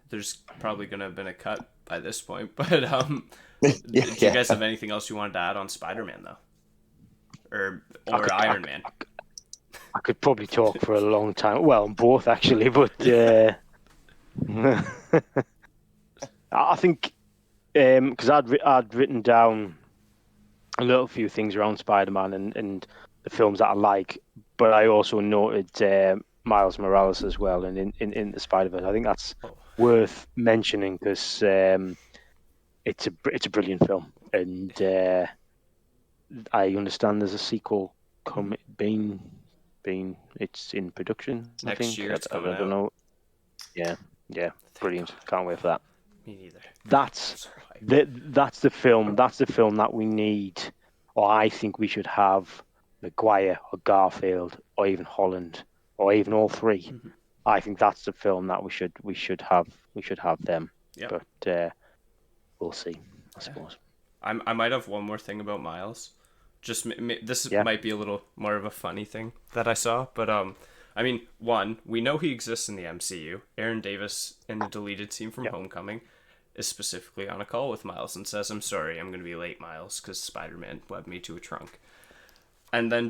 There's probably gonna have been a cut by this point, but do you guys have anything else you wanted to add on Spider-Man though, or Iron Man? I could probably talk for a long time. Well, both actually, but I think because I'd written down a little few things around Spider-Man and the films that I like, but I also noted Miles Morales as well, and in the Spider-Verse. I think that's worth mentioning because it's a brilliant film, and I understand there's a sequel being it's in production next year. It's coming I don't know. Yeah, brilliant. Can't wait for that. Me neither. That's So hyped. that's the film. That's the film that we need, or I think we should have Maguire or Garfield or even Holland or even all three. Mm-hmm. I think that's the film that we should have them. Yep. But we'll see, I suppose. I might have one more thing about Miles. Just this Yeah. might be a little more of a funny thing that I saw, but I mean, one, we know he exists in the MCU. Aaron Davis in the deleted scene from Homecoming is specifically on a call with Miles and says, "I'm sorry, I'm going to be late, Miles, because Spider-Man webbed me to a trunk." And then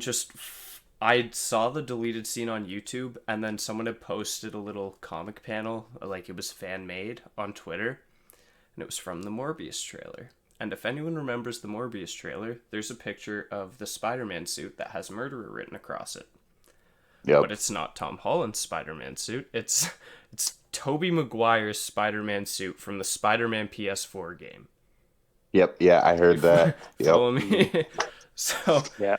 I saw the deleted scene on YouTube, and then someone had posted a little comic panel, like it was fan made, on Twitter, and it was from the Morbius trailer. And if anyone remembers the Morbius trailer, there's a picture of the Spider-Man suit that has murderer written across it. Yep. But it's not Tom Holland's Spider-Man suit. It's Tobey Maguire's Spider-Man suit from the Spider-Man PS4 game. Yep. Yeah, I heard that. Follow Yep. me. So Yeah.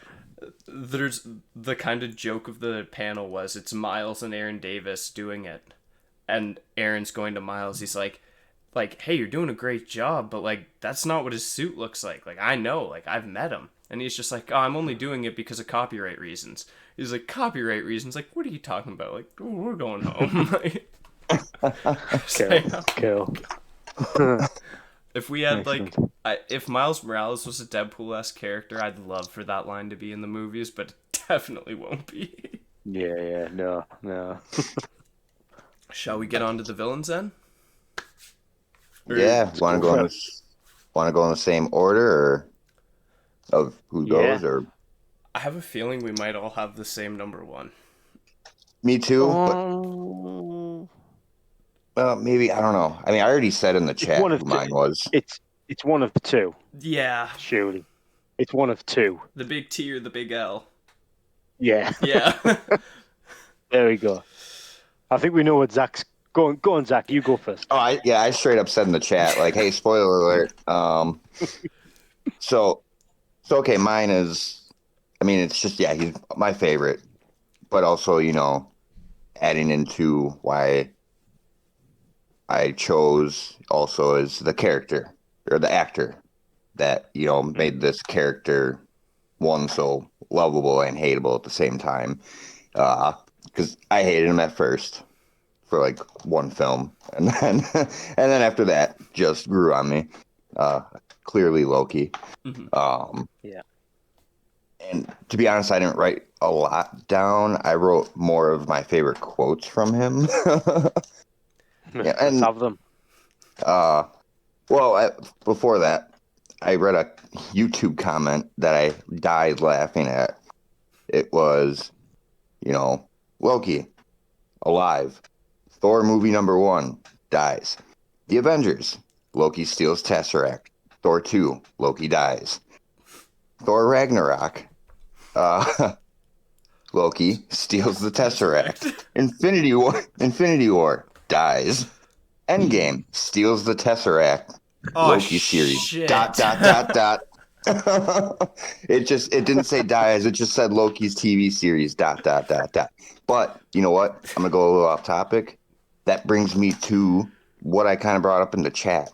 there's the kind of joke of the panel was it's Miles and Aaron Davis doing it, and Aaron's going to Miles. He's like, hey, you're doing a great job, but like that's not what his suit looks like. Like I know, like I've met him, and he's just like, oh, I'm only doing it because of copyright reasons. He's like, copyright reasons? Like, what are you talking about? Like, we're going home. Cool. If we had Excellent. if Miles Morales was a Deadpool-esque character, I'd love for that line to be in the movies, but it definitely won't be. Yeah. No. Shall we get on to the villains then? Or- Yeah. Want to go go for in it. want to go in the same order or of who Yeah. goes or I have a feeling we might all have the same number one. me too? But maybe I don't know. I mean, I already said in the chat one of who mine was. It's one of the two, Yeah, surely. It's one of two. the big T or the big L. Yeah. Yeah. There we go. I think we know what Zach's going. Go on, Zach. You go first. Oh, I straight up said in the chat, like, hey, spoiler alert. So okay, mine is, I mean, it's just, yeah, he's my favorite, but also, adding into why I chose also is the character or the actor that, made this character one so lovable and hateable at the same time. Because I hated him at first for like one film, and then after that just grew on me. Clearly Loki. Yeah. And to be honest, I didn't write a lot down. I wrote more of my favorite quotes from him. Let's and have them. before that, I read a YouTube comment that I died laughing at. It was, Loki, alive. Thor movie number 1, dies. The Avengers, Loki steals Tesseract. Thor 2, Loki dies. Thor Ragnarok, Loki steals the Tesseract. Infinity War, dies. Endgame, steals the Tesseract. Oh, Loki series. shit. ... It didn't say dies. It just said Loki's TV series. ... But you know what? I'm gonna go a little off topic. That brings me to what I kind of brought up in the chat,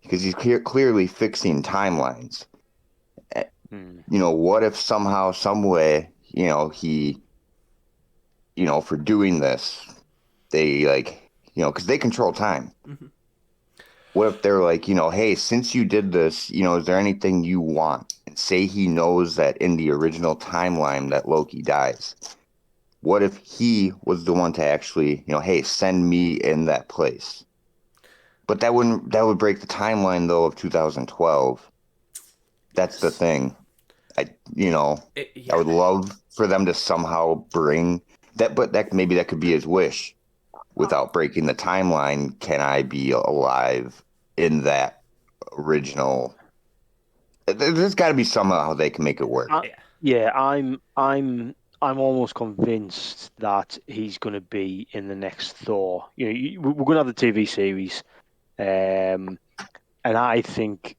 because he's clearly fixing timelines. What if somehow, some way, he, for doing this, they because they control time. Mm-hmm. What if they're like, hey, since you did this, is there anything you want? And say he knows that in the original timeline that Loki dies. What if he was the one to actually, hey, send me in that place? But that would break the timeline though of 2012. That's the thing. I would love for them to somehow bring that, but maybe that could be his wish. Without breaking the timeline, can I be alive in that original? There's got to be somehow they can make it work. I'm almost convinced that he's going to be in the next Thor. We're going to have the TV series, and I think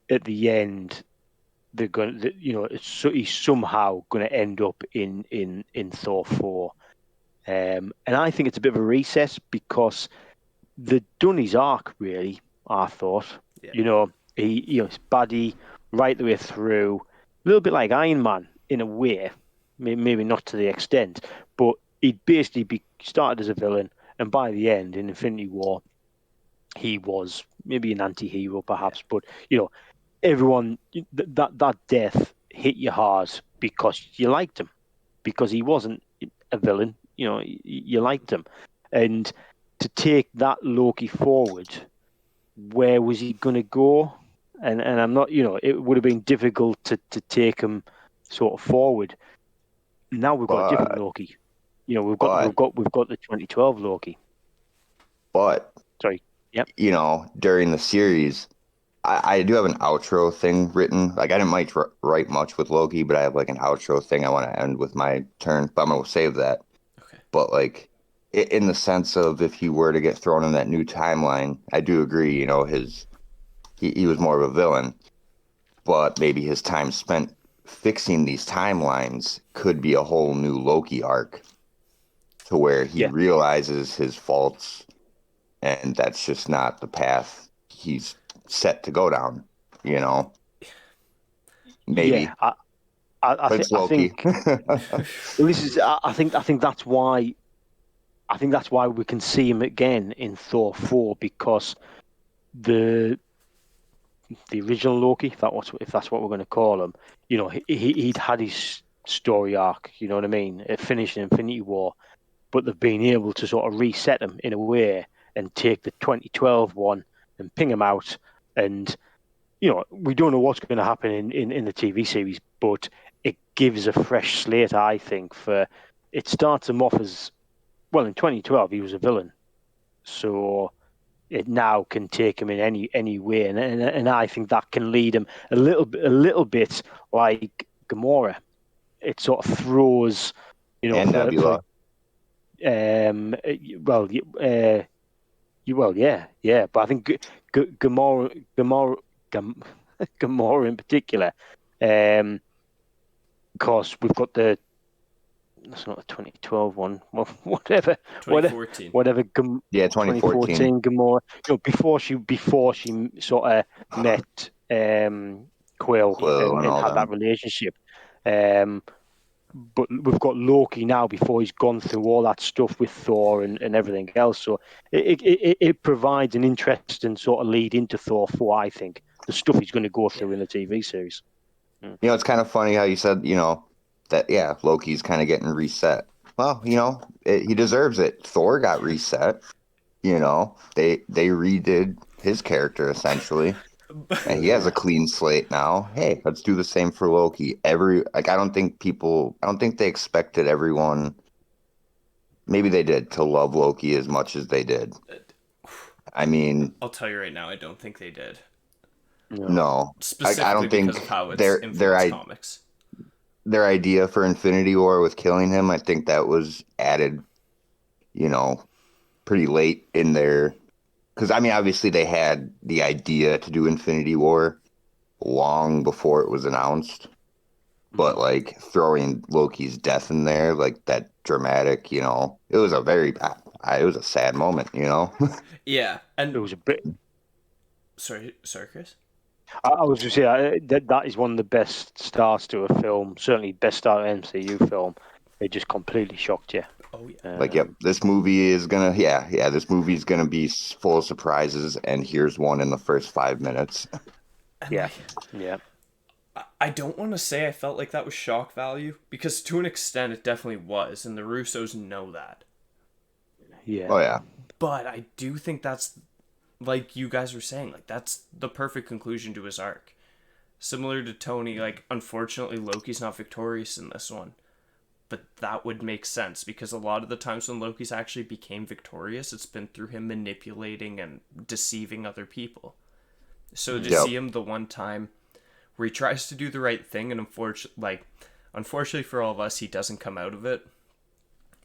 at the end they're going to, he's somehow going to end up in Thor 4. And I think it's a bit of a recess because they've done his arc, really. I thought. Yeah. He's baddie right the way through. A little bit like Iron Man in a way, maybe not to the extent, but he'd basically started as a villain, and by the end in Infinity War, he was maybe an anti-hero perhaps, but everyone that death hit you hard because you liked him, because he wasn't a villain. You liked him, and to take that Loki forward, where was he going to go? And I'm not, it would have been difficult to take him sort of forward. Now we've got a different But Loki. We've got but the 2012 Loki. but Sorry. Yep. during the series, I do have an outro thing written. Like I didn't write much with Loki, but I have like an outro thing I want to end with my turn. But I'm gonna save that. Okay. But like in the sense of if he were to get thrown in that new timeline, I do agree. He was more of a villain, but maybe his time spent fixing these timelines could be a whole new Loki arc, to where he Yeah. realizes his faults, and that's just not the path he's set to go down. Maybe. Yeah. I But think it's Loki. well, this is. I think that's why. I think that's why we can see him again in Thor 4, because the original Loki, if that's what we're going to call him, he'd had his story arc. You know what I mean? It finished in Infinity War, but they've been able to sort of reset him in a way and take the 2012 one and ping him out. And we don't know what's going to happen in the TV series, but it gives a fresh slate, I think. It starts him off as, well, in 2012 he was a villain, so it now can take him in any way, and I think that can lead him a little bit like Gamora. It sort of throws, And for Nebula. well, yeah, but I think Gamora in particular, because we've got that's not the 2012 one. Well, whatever, 2014. Yeah, 2014. 2014 Gamora. Before she sort of met Quill Quill and and all had that them. relationship. But we've got Loki now before he's gone through all that stuff with Thor and everything else. So it provides an interesting sort of lead into Thor 4, I think. The stuff he's going to go through in the TV series. It's kind of funny how you said, that, yeah, Loki's kind of getting reset. Well, he deserves it. Thor got reset. They redid his character essentially, and he has a clean slate now. Hey, let's do the same for Loki. I don't think they expected everyone. Maybe they did, to love Loki as much as they did. I mean, I'll tell you right now, I don't think they did. no. Specifically I don't think because of how it's influenced comics. Their idea for Infinity War with killing him, I think that was added, pretty late in their. Because, I mean, obviously they had the idea to do Infinity War long before it was announced. But, like, throwing Loki's death in there, like, that dramatic, it was it was a sad moment, Yeah, and It was a bit. Sorry, Chris? I was just say that is one of the best starts to a film. Certainly, best start to an MCU film. It just completely shocked you. Oh yeah. Like, yep, this movie is gonna, this movie's gonna be full of surprises, and here's one in the first 5 minutes. And yeah, yeah. I don't want to say I felt like that was shock value, because to an extent it definitely was, and the Russos know that. Yeah. Oh yeah. But I do think that's, like you guys were saying, like that's the perfect conclusion to his arc. Similar to Tony, like unfortunately Loki's not victorious in this one. But that would make sense, because a lot of the times when Loki's actually became victorious, it's been through him manipulating and deceiving other people. So to see him the one time where he tries to do the right thing, and unfortunately for all of us, he doesn't come out of it.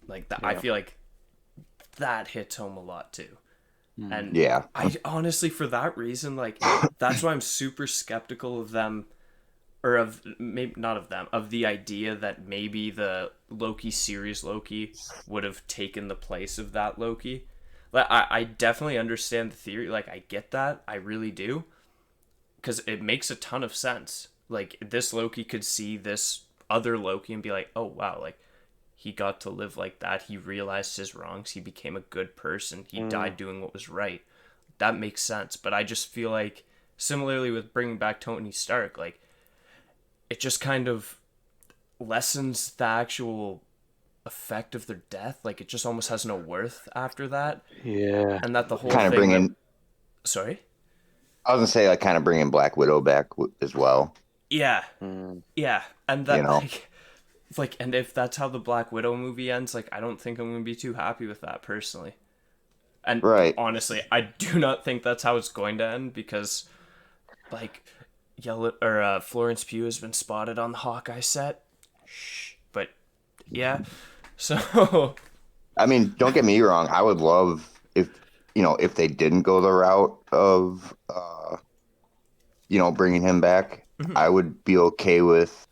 Like that, I feel like that hits home a lot too. And I honestly, for that reason, like that's why I'm super skeptical of them, or of maybe not of them, of the idea that maybe the Loki series Loki would have taken the place of that Loki. Like, I definitely understand the theory. Like, I get that. I really do. Because it makes a ton of sense. Like, this Loki could see this other Loki and be like, oh, wow, like, he got to live like that. He realized his wrongs. He became a good person. He died doing what was right. That makes sense. But I just feel like, similarly with bringing back Tony Stark, like, it just kind of lessens the actual effect of their death. Like, it just almost has no worth after that. Yeah. And that the whole Kind of thing... bringing. Sorry? I was gonna say, like, kind of bringing Black Widow back as well. Yeah. Yeah. And that, You know? like, and if that's how the Black Widow movie ends, like, I don't think I'm going to be too happy with that, personally. And Right. honestly, I do not think that's how it's going to end, because, like, Florence Pugh has been spotted on the Hawkeye set. Shh. But, yeah. So... I mean, don't get me wrong. I would love if they didn't go the route of, bringing him back. I would be okay with,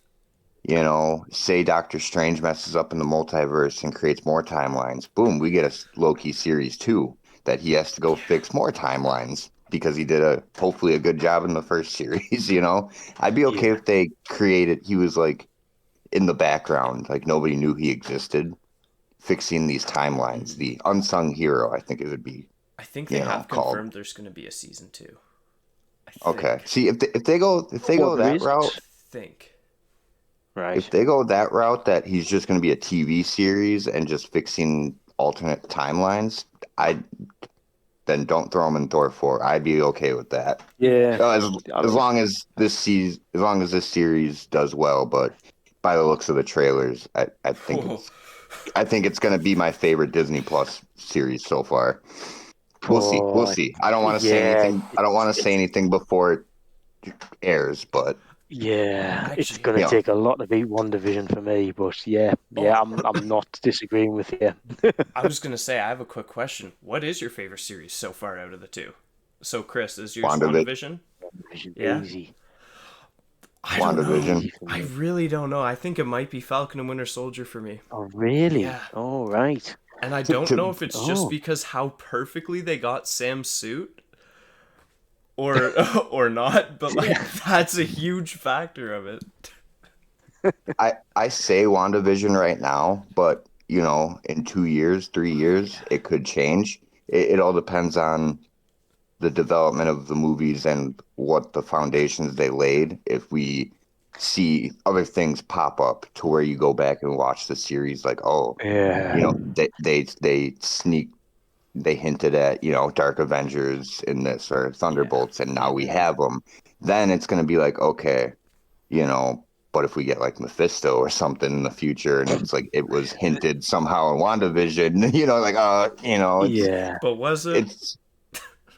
say Doctor Strange messes up in the multiverse and creates more timelines. Boom, we get a Loki series 2 that he has to go fix more timelines because he did hopefully a good job in the first series, I'd be okay if they created, he was like in the background, like nobody knew he existed, fixing these timelines, the unsung hero, I think it would be. I think they have confirmed there's going to be a season 2. Okay. See, if they go that route, I think. Right. If they go that route, that he's just going to be a TV series and just fixing alternate timelines, then don't throw him in Thor 4. I'd be okay with that. Yeah. As long as this series does well, but by the looks of the trailers, I think it's going to be my favorite Disney Plus series so far. We'll see. I don't want to say anything. I don't want to say anything before it airs, but it's going to take a lot to beat WandaVision for me. But I'm not disagreeing with you. I was going to say, I have a quick question. What is your favorite series so far out of the two? So, Chris, is yours WandaVision? Yeah. Easy. I don't know. I really don't know. I think it might be Falcon and Winter Soldier for me. Oh, really? Yeah. Oh, right. And I don't know if it's just because how perfectly they got Sam's suit or not, but that's a huge factor of it. I say WandaVision right now, but in 2 years, 3 years, it could change. It all depends on the development of the movies and what the foundations they laid. If we see other things pop up to where you go back and watch the series, like, they hinted at, Dark Avengers in this or Thunderbolts, and now we have them. Then it's going to be like, okay, but if we get like Mephisto or something in the future, and it's like it was hinted somehow in WandaVision, But was it? It's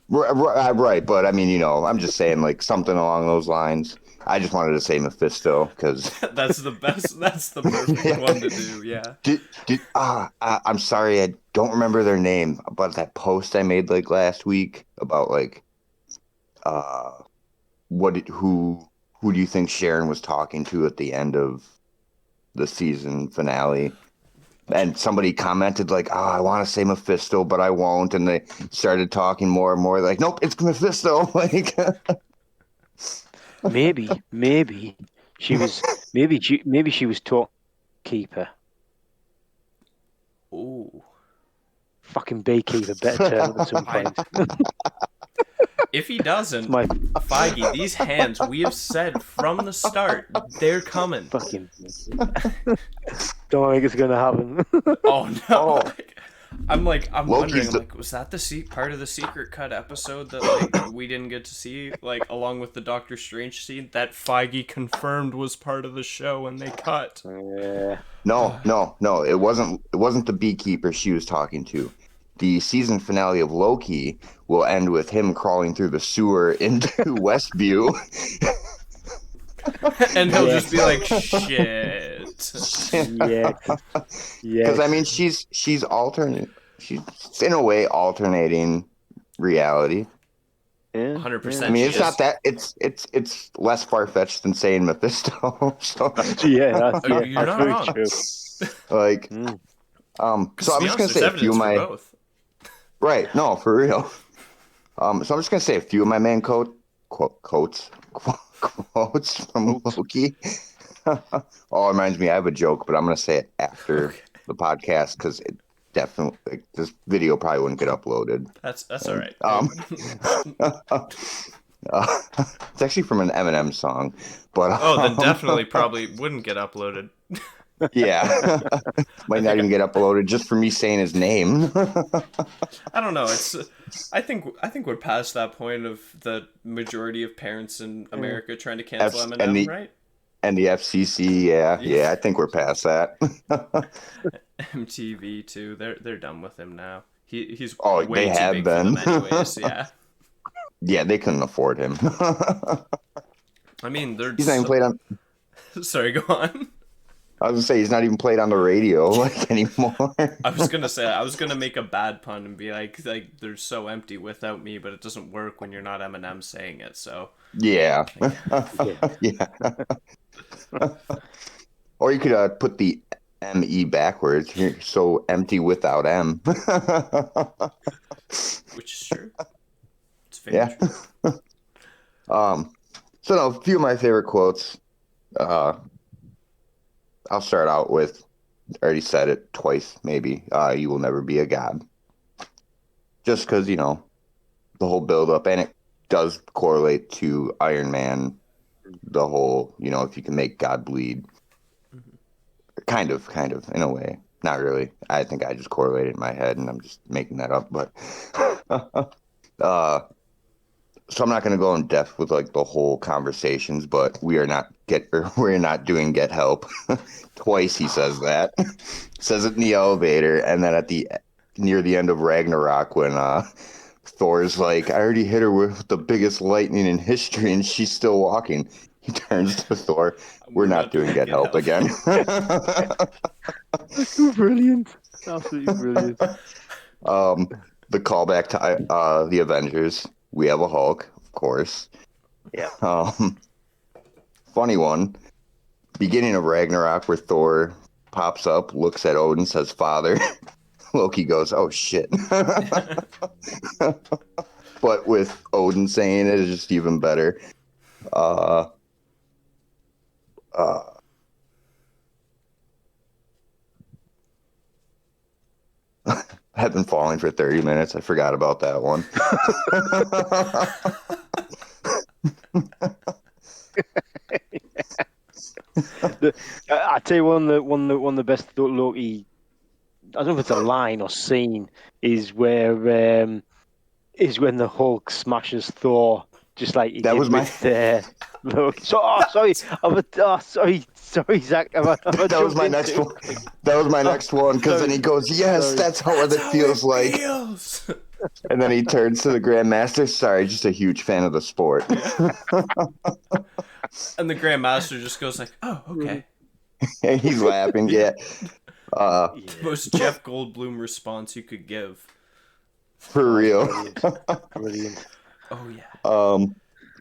right, but I mean, I'm just saying like something along those lines. I just wanted to say Mephisto because that's the best. That's the perfect one to do. Yeah. I'm sorry, I don't remember their name, but that post I made like last week about like, who do you think Sharon was talking to at the end of the season finale? And somebody commented like, "Oh, I want to say Mephisto, but I won't." And they started talking more and more like, "Nope, it's Mephisto." Like, maybe she was talking Keeper. Ooh, fucking Beekeeper, better term at some point. If he doesn't, Feige, these hands, we have said from the start, they're coming. Fucking don't think it's gonna happen. Oh no! I'm wondering, like, was that the part of the secret cut episode that like we didn't get to see, like, along with the Doctor Strange scene that Feige confirmed was part of the show and they cut? Yeah. No, it wasn't the Beekeeper she was talking to. The season finale of Loki will end with him crawling through the sewer into Westview. And he'll just be like, shit. Yeah. Because, I mean, she's alternate. She's, in a way, alternating reality. Yeah. 100%. I mean, it's not that. It's less far-fetched than saying Mephisto. So. Yeah, that's you're not wrong. True. Like, so I'm just going to say a few of my... Right. No, for real. So I'm just gonna say a few of my main quotes from Quotes. Loki. Oh, it reminds me, I have a joke, but I'm gonna say it after Okay. the podcast because it definitely this video probably wouldn't get uploaded. That's all And, right. it's actually from an Eminem song, but Oh, then definitely probably wouldn't get uploaded. yeah, might I not think even get uploaded just for me saying his name. I don't know. It's I think we're past that point of the majority of parents in America trying to cancel F and Eminem, the right? and the FCC, yeah, I think we're past that. MTV too. They're done with him now. He's Oh, they way too have big for been. them anyways. Yeah. Yeah, they couldn't afford him. I mean, they're He's not even played on. sorry, go on. I was gonna say he's not even played on the radio like anymore. I was gonna say I was gonna make a bad pun and be like they're so empty without me, but it doesn't work when you're not Eminem saying it. So Yeah, Yeah. yeah. Or you could put the ME backwards. You're so empty without M. which is true. It's very Yeah. true. So no, a few of my favorite quotes. I'll start out with, I already said it twice, maybe. You will never be a god. Just because, the whole build-up, and it does correlate to Iron Man, the whole, if you can make God bleed. Kind of, in a way. Not really. I think I just correlated in my head, and I'm just making that up. But so I'm not going to go in depth with like the whole conversations, but we're not doing get help. Twice he says that. Says it in the elevator, and then near the end of Ragnarok when Thor's like, I already hit her with the biggest lightning in history, and she's still walking. He turns to Thor. We're not doing get help again. Brilliant. Absolutely brilliant. The callback to the Avengers. We have a Hulk, of course. Yeah. Funny one. Beginning of Ragnarok where Thor pops up, looks at Odin, says, Father. Loki goes, oh, shit. But with Odin saying it, it's just even better. I've been falling for 30 minutes. I forgot about that one. I tell you one of the best Loki. I don't know if it's a line or scene. Is when the Hulk smashes Thor, just like he That did was my- with Loki. Sorry, Zach. That was my next one. That was my next one because then he goes, "Yes, Sorry. that's how it feels like." Feels. And then he turns to the Grandmaster. Sorry, just a huge fan of the sport. And the Grandmaster just goes like, "Oh, okay." And he's laughing. Yeah. The most Jeff Goldblum response you could give. For real. Brilliant. Oh yeah.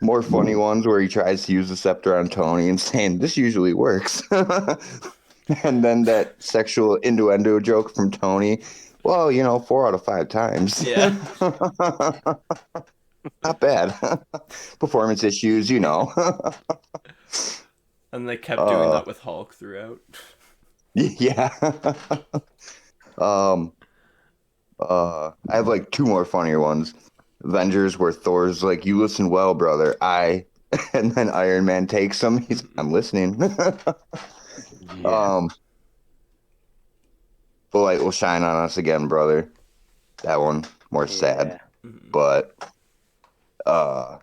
More funny ones where he tries to use the scepter on Tony and saying this usually works. And then that sexual innuendo joke from Tony. Well, 4 out of 5 times. Yeah. Not bad. Performance issues, And they kept doing that with Hulk throughout. Yeah. I have like 2 more funnier ones. Avengers where Thor's like, you listen well, brother. And then Iron Man takes him. I'm listening. Yeah. The light will shine on us again, brother. That one more sad. But and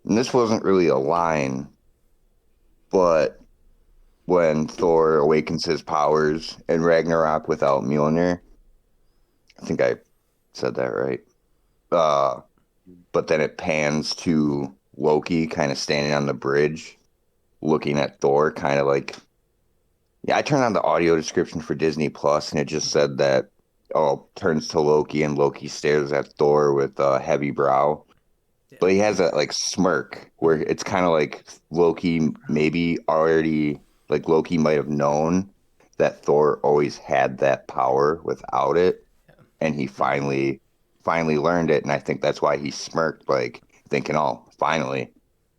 this wasn't really a line, but when Thor awakens his powers in Ragnarok without Mjolnir, I think I said that right. But then it pans to Loki kind of standing on the bridge, looking at Thor, kind of like, I turned on the audio description for Disney Plus, and it just said that, turns to Loki, and Loki stares at Thor with a heavy brow. Yeah. But he has that like smirk where it's kind of like Loki maybe already, like Loki might have known that Thor always had that power without it. Yeah. and he finally learned it, and I think that's why he smirked, like thinking, "Oh, finally,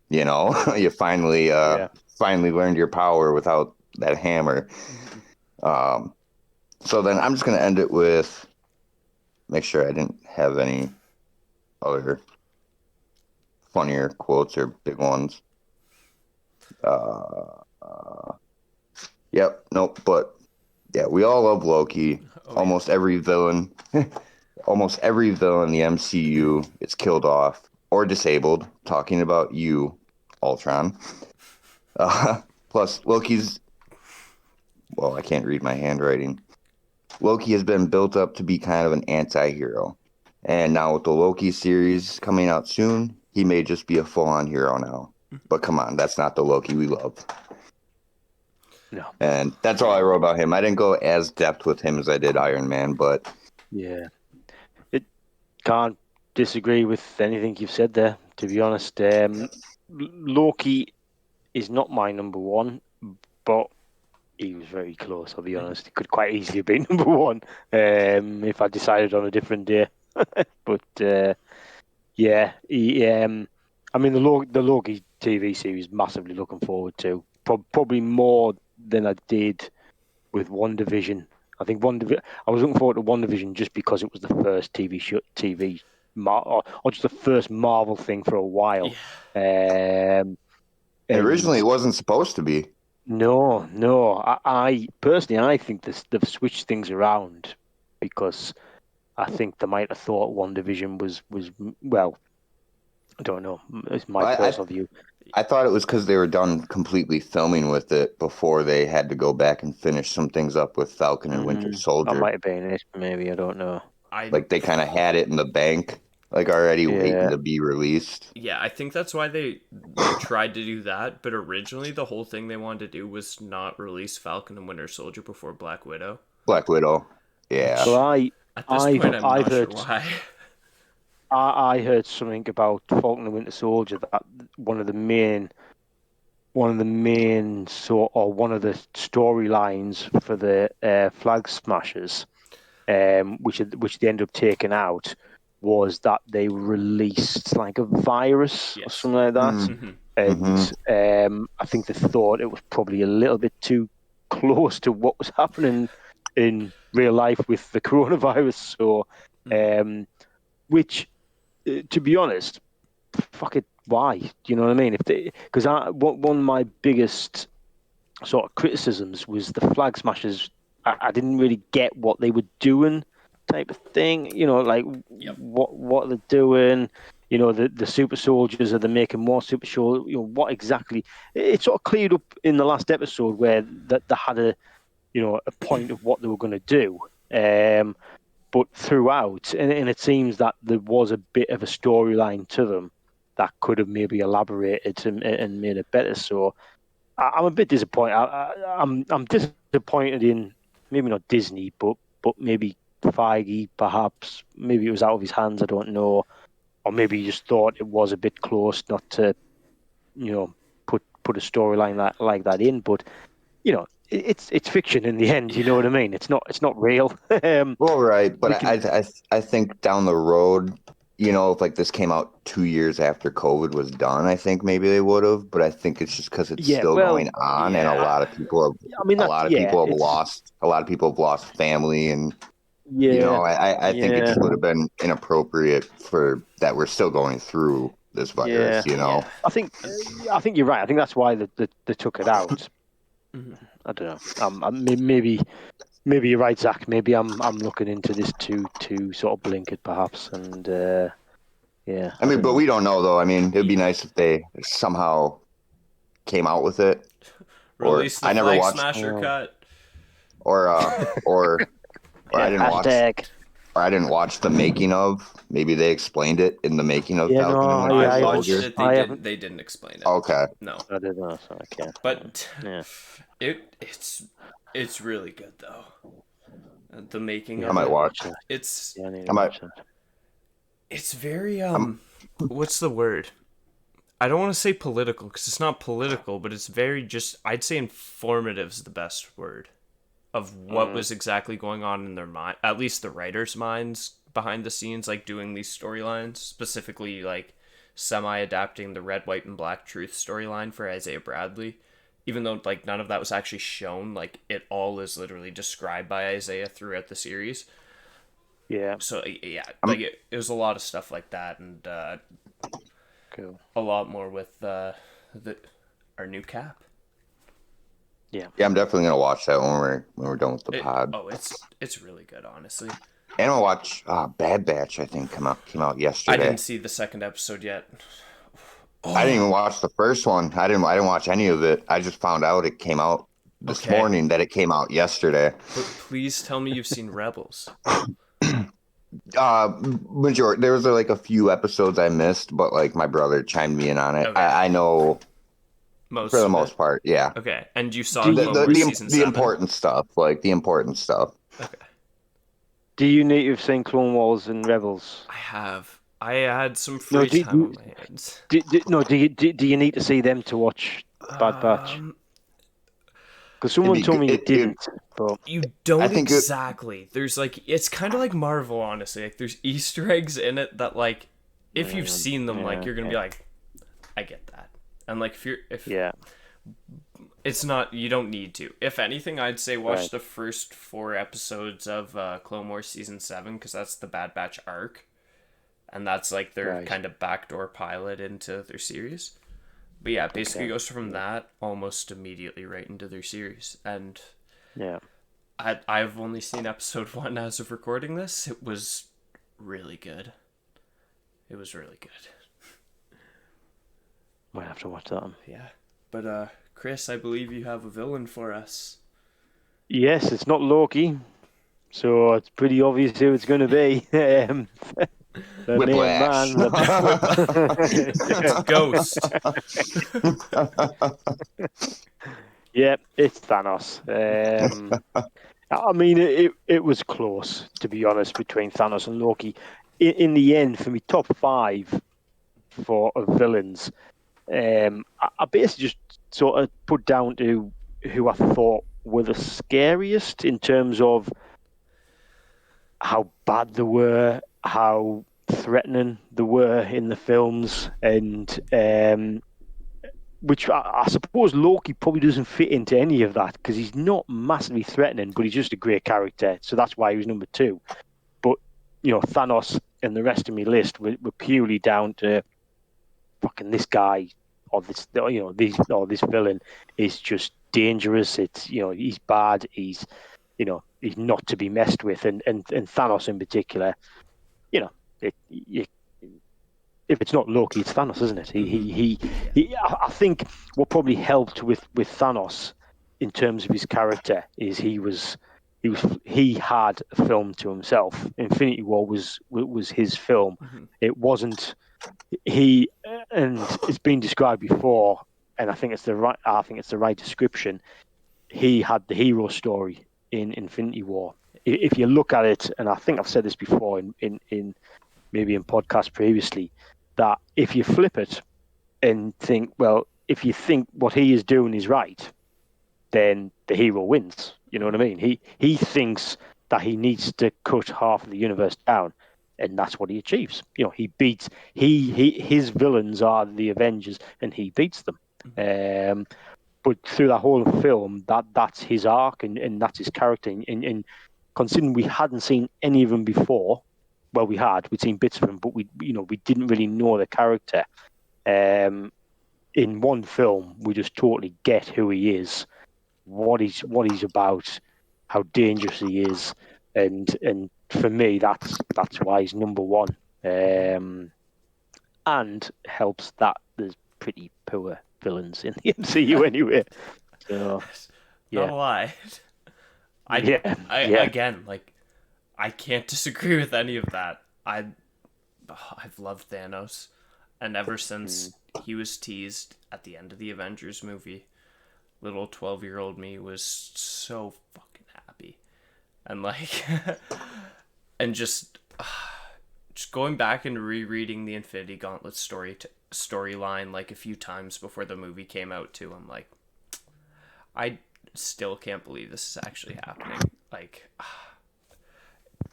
you finally learned your power without that hammer." So then I'm just gonna end it with make sure I didn't have any other funnier quotes or big ones. Yep, nope, but yeah, we all love Loki. Almost every villain almost every villain in the MCU is killed off or disabled. Talking about you, Ultron. Plus, I can't read my handwriting. Loki has been built up to be kind of an anti-hero. And now with the Loki series coming out soon, he may just be a full-on hero now. But come on, that's not the Loki we love. No. And that's all I wrote about him. I didn't go as depth with him as I did Iron Man, but yeah, it can't disagree with anything you've said there. To be honest, Loki is not my number one, but he was very close. I'll be honest; it could quite easily have been number one if I decided on a different day. But yeah, I mean the Loki TV series, massively looking forward to. Probably more than I did with WandaVision. I think I was looking forward to WandaVision just because it was the first or just the first Marvel thing for a while. Yeah. Originally it wasn't supposed to be. No. I personally, I think they've switched things around because I think they might have thought WandaVision was well, I don't know. It's my personal view. I thought it was because they were done completely filming with it before they had to go back and finish some things up with Falcon and Winter Soldier. That might have been it. Maybe, I don't know. Like they kind of had it in the bank, like already waiting to be released. Yeah, I think that's why they tried to do that. But originally, the whole thing they wanted to do was not release Falcon and Winter Soldier before Black Widow. Yeah. Well, At this point, I'm not sure why. I heard something about Falcon and Winter Soldier that one of the main storylines for the Flag Smashers, which they ended up taking out, was that they released like a virus or something like that, and I think they thought it was probably a little bit too close to what was happening in real life with the coronavirus. So, which, to be honest, fuck it, why? Do you know what I mean? Because one of my biggest sort of criticisms was the Flag Smashers. I didn't really get what they were doing, type of thing. You know, like what they're doing. You know, the super soldiers, are they making more super soldiers? You know, what exactly? It sort of cleared up in the last episode where they had a point of what they were going to do. But throughout, and it seems that there was a bit of a storyline to them that could have maybe elaborated and made it better. So I'm a bit disappointed. I'm disappointed in maybe not Disney, but maybe Feige, perhaps. Maybe it was out of his hands. I don't know, or maybe he just thought it was a bit close not to, put a storyline like that in. But it's fiction in the end. You know what I mean? It's not real. Well, right, but I think down the road, if like this came out 2 years after COVID was done, I think maybe they would have. But I think it's just because it's still going on, and a lot of people have lost family, and I think it just would have been inappropriate for that we're still going through this virus. I think you're right. I think that's why they took it out. I don't know. Maybe you're right, Zach. Maybe I'm looking into this too sort of blinkered, perhaps. And I mean, but we don't know though. I mean, it'd be nice if they somehow came out with it. Release the Flag Smasher cut. Or I didn't watch. Or I didn't watch the making of. Maybe they explained it in the making of Falcon and Winter I watched Soldier. it. They didn't explain it. Okay. No. I didn't know, so I can't. But it's really good though. The making of I might watch it. It's very what's the word? I don't want to say political because it's not political, but it's very I'd say informative is the best word. of what was exactly going on in their mind, at least the writers' minds behind the scenes, like doing these storylines, specifically like semi-adapting the Red, White, and Black Truth storyline for Isaiah Bradley. Even though like none of that was actually shown, like it all is literally described by Isaiah throughout the series. Yeah. So yeah, like it was a lot of stuff like that, and Cool. a lot more with our new Cap. Yeah. Yeah, I'm definitely gonna watch that when we're done with the pod. It's really good, honestly. And I'll watch Bad Batch. I think came out yesterday. I didn't see the second episode yet. I didn't even watch the first one. I didn't watch any of it. I just found out it came out this morning, that it came out yesterday. But please tell me you've seen Rebels. Majority. There was like a few episodes I missed, but like my brother chimed me in on it. Okay. I know for the most part, yeah. Okay, and you saw the important stuff, like the important stuff. Okay. Do you need to have seen Clone Wars and Rebels? I have. I had some free time on my hands. Do you need to see them to watch Bad Batch? Because someone told me you didn't. But you don't exactly. There's like, it's kind of like Marvel, honestly. Like there's Easter eggs in it that like, if you've seen them, like you're gonna be like, I get that. And like if it's not, you don't need to. If anything, I'd say watch the first 4 episodes of Clone Wars Season 7, because that's the Bad Batch arc. And that's like their kind of backdoor pilot into their series. But yeah, basically it goes from that almost immediately right into their series. And I've only seen episode 1 as of recording this. It was really good. It was really good. Might have to watch that one. Yeah. But Chris, I believe you have a villain for us. Yes, it's not Loki. So it's pretty obvious who it's going to be. The Whiplash. main man. It's Ghost. Yeah, it's Thanos. I mean, it was close, to be honest, between Thanos and Loki. In the end, for me, top 5 for villains, I basically just sort of put down to who I thought were the scariest in terms of how bad they were, how threatening they were in the films, and which I suppose Loki probably doesn't fit into any of that because he's not massively threatening, but he's just a great character, so that's why he was number 2. But Thanos and the rest of my list were purely down to fucking this guy or this this villain is just dangerous. It's he's bad. He's he's not to be messed with, and Thanos in particular. If it's not Loki, it's Thanos, isn't it? I think what probably helped with Thanos in terms of his character is he had a film to himself. Infinity War was his film. It wasn't and it's been described before, and I think it's the right description. He had the hero story in Infinity War. If you look at it, and I think I've said this before in maybe in podcasts previously, that if you flip it and think, well, if you think what he is doing is right, then the hero wins. You know what I mean? He thinks that he needs to cut half of the universe down, and that's what he achieves. He beats his villains are the Avengers, and he beats them. But through that whole film, that's his arc and that's his character. And considering we hadn't seen any of them before, well, we'd seen bits of him, but we didn't really know the character. In one film, we just totally get who he is, what he's about, how dangerous he is, and for me, that's why he's number 1. And helps that there's pretty poor villains in the MCU anyway. So, not a lie. Again, like, I can't disagree with any of that. I've loved Thanos, and ever since he was teased at the end of the Avengers movie, little 12-year-old me was so fucking happy, and like, and just going back and rereading the Infinity Gauntlet storyline like a few times before the movie came out too. I'm like, still can't believe this is actually happening. Like,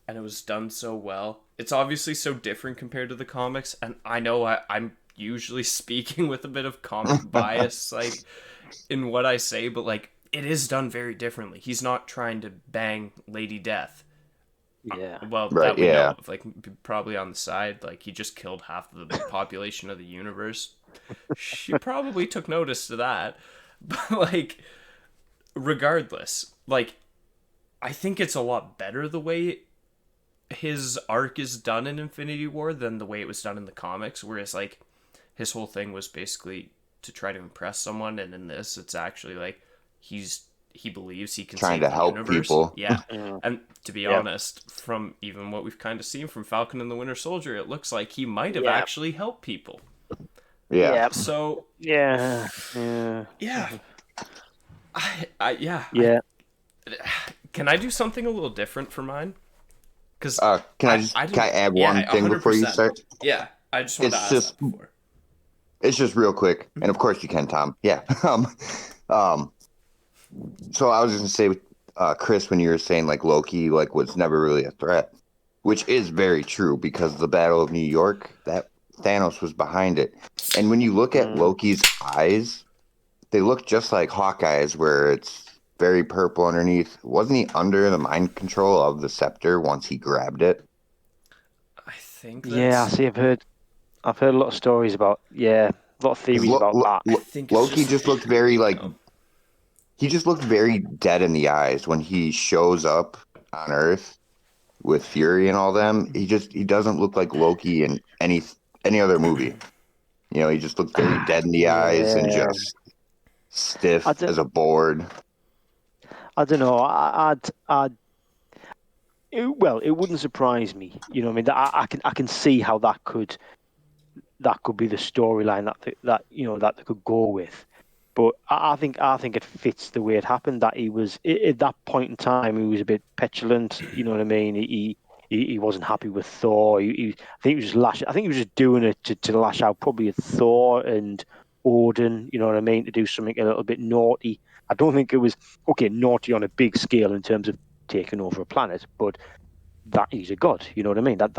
and it was done so well. It's obviously so different compared to the comics, and I know I'm usually speaking with a bit of comic bias, like, in what I say, but, like, it is done very differently. He's not trying to bang Lady Death. Yeah. Well, Right, that we yeah. know of. Like, probably on the side, like, he just killed half of the population of the universe. She probably took notice to that. But, like, regardless, like, I think it's a lot better the way his arc is done in Infinity War than the way it was done in the comics, whereas, like, his whole thing was basically to try to impress someone, and in this, it's actually, like, he believes he can Trying save to the help universe. people. Yeah. Mm. And to be Yeah. honest, from even what we've kind of seen from Falcon and the Winter Soldier, it looks like he might have Yeah. actually helped people. Yeah. So, Yeah. yeah. Yeah. Can I do something a little different for mine? Because Can I add one thing before you 100%. start? Yeah, I just wanted to It's ask just- that before. It's just real quick, and of course you can, Tom. Yeah. So I was just gonna say, Chris, when you were saying like Loki like was never really a threat, which is very true because the Battle of New York, that Thanos was behind it, and when you look at Loki's eyes, they look just like Hawkeye's, where it's very purple underneath. Wasn't he under the mind control of the scepter once he grabbed it? I think that's... Yeah. See, I've heard a lot of stories about. Yeah, a lot of theories about that. I think it's Loki just looked very like dumb. he just looked very dead in the eyes when he shows up on Earth with Fury and all them. He doesn't look like Loki in any other movie. You know, he just looks very dead in the eyes and Yeah. just stiff I don't- as a board. I don't know. Well, it wouldn't surprise me. You know what I mean? I can see how that could be the storyline that they could go with. But I think it fits the way it happened. That he was at that point in time, he was a bit petulant. You know what I mean? He wasn't happy with Thor. I think he was just I think he was just doing it to lash out probably at Thor and Odin. You know what I mean? To do something a little bit naughty. I don't think it was naughty on a big scale in terms of taking over a planet, but that he's a god. You know what I mean? That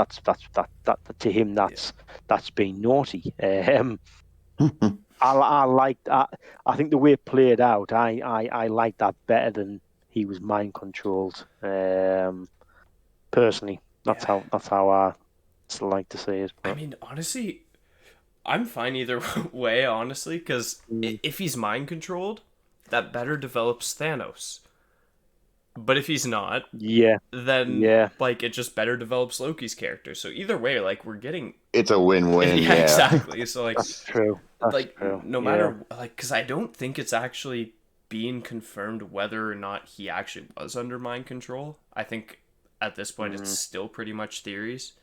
to him that's being naughty. I like that. I think the way it played out, I like that better than he was mind controlled. Personally, that's how I like to say it. I But mean, honestly, I'm fine either way, honestly, because if he's mind controlled, that better develops Thanos. But if he's not, then like it just better develops Loki's character. So either way, like we're getting It's a win-win. yeah, Yeah, exactly. So like that's true. That's like true. no matter like because I don't think it's actually being confirmed whether or not he actually was under mind control. I think at this point it's still pretty much theories.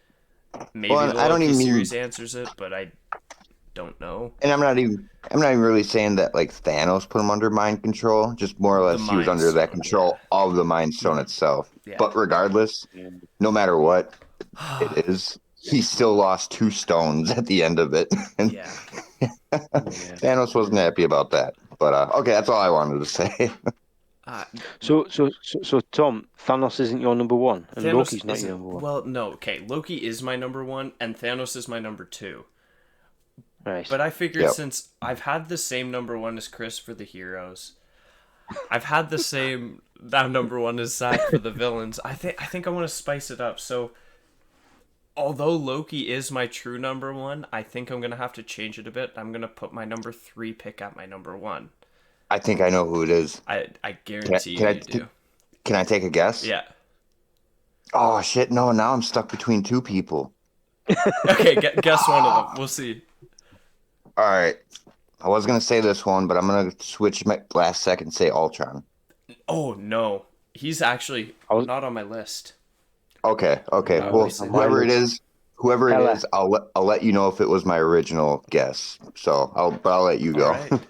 Maybe Well, the I don't Loki even series answers it, but I don't know. And I'm not even really saying that like Thanos put him under mind control. Just more or less he was Mind under that Stone, control of the Mind Stone itself. Yeah. But regardless, no matter what it is, he still lost 2 stones at the end of it. And Yeah. Thanos wasn't happy about that. But okay, that's all I wanted to say. So Tom, Thanos isn't your number one, and Thanos Loki's not isn't- your number one. Well, no, okay. Loki is my number one, and Thanos is my number 2. Right. But I figured Yep. since I've had the same number 1 as Chris for the heroes, I've had the same that number 1 as Zach for the villains. I think I want to spice it up. So, although Loki is my true number 1, I think I'm gonna have to change it a bit. I'm gonna put my number 3 pick at my number 1. I think I know who it is. I guarantee Can I- you do. Can I take a guess? Yeah. Oh shit! No, now I'm stuck between 2 people. Okay, guess one of them. We'll see. All right. I was gonna say this one, but I'm gonna switch my last second and say Ultron. Oh no, he's actually not on my list. Okay. Oh, Well, he's on whoever it is, Hella. I'll let you know if it was my original guess. So I'll let you go. All right.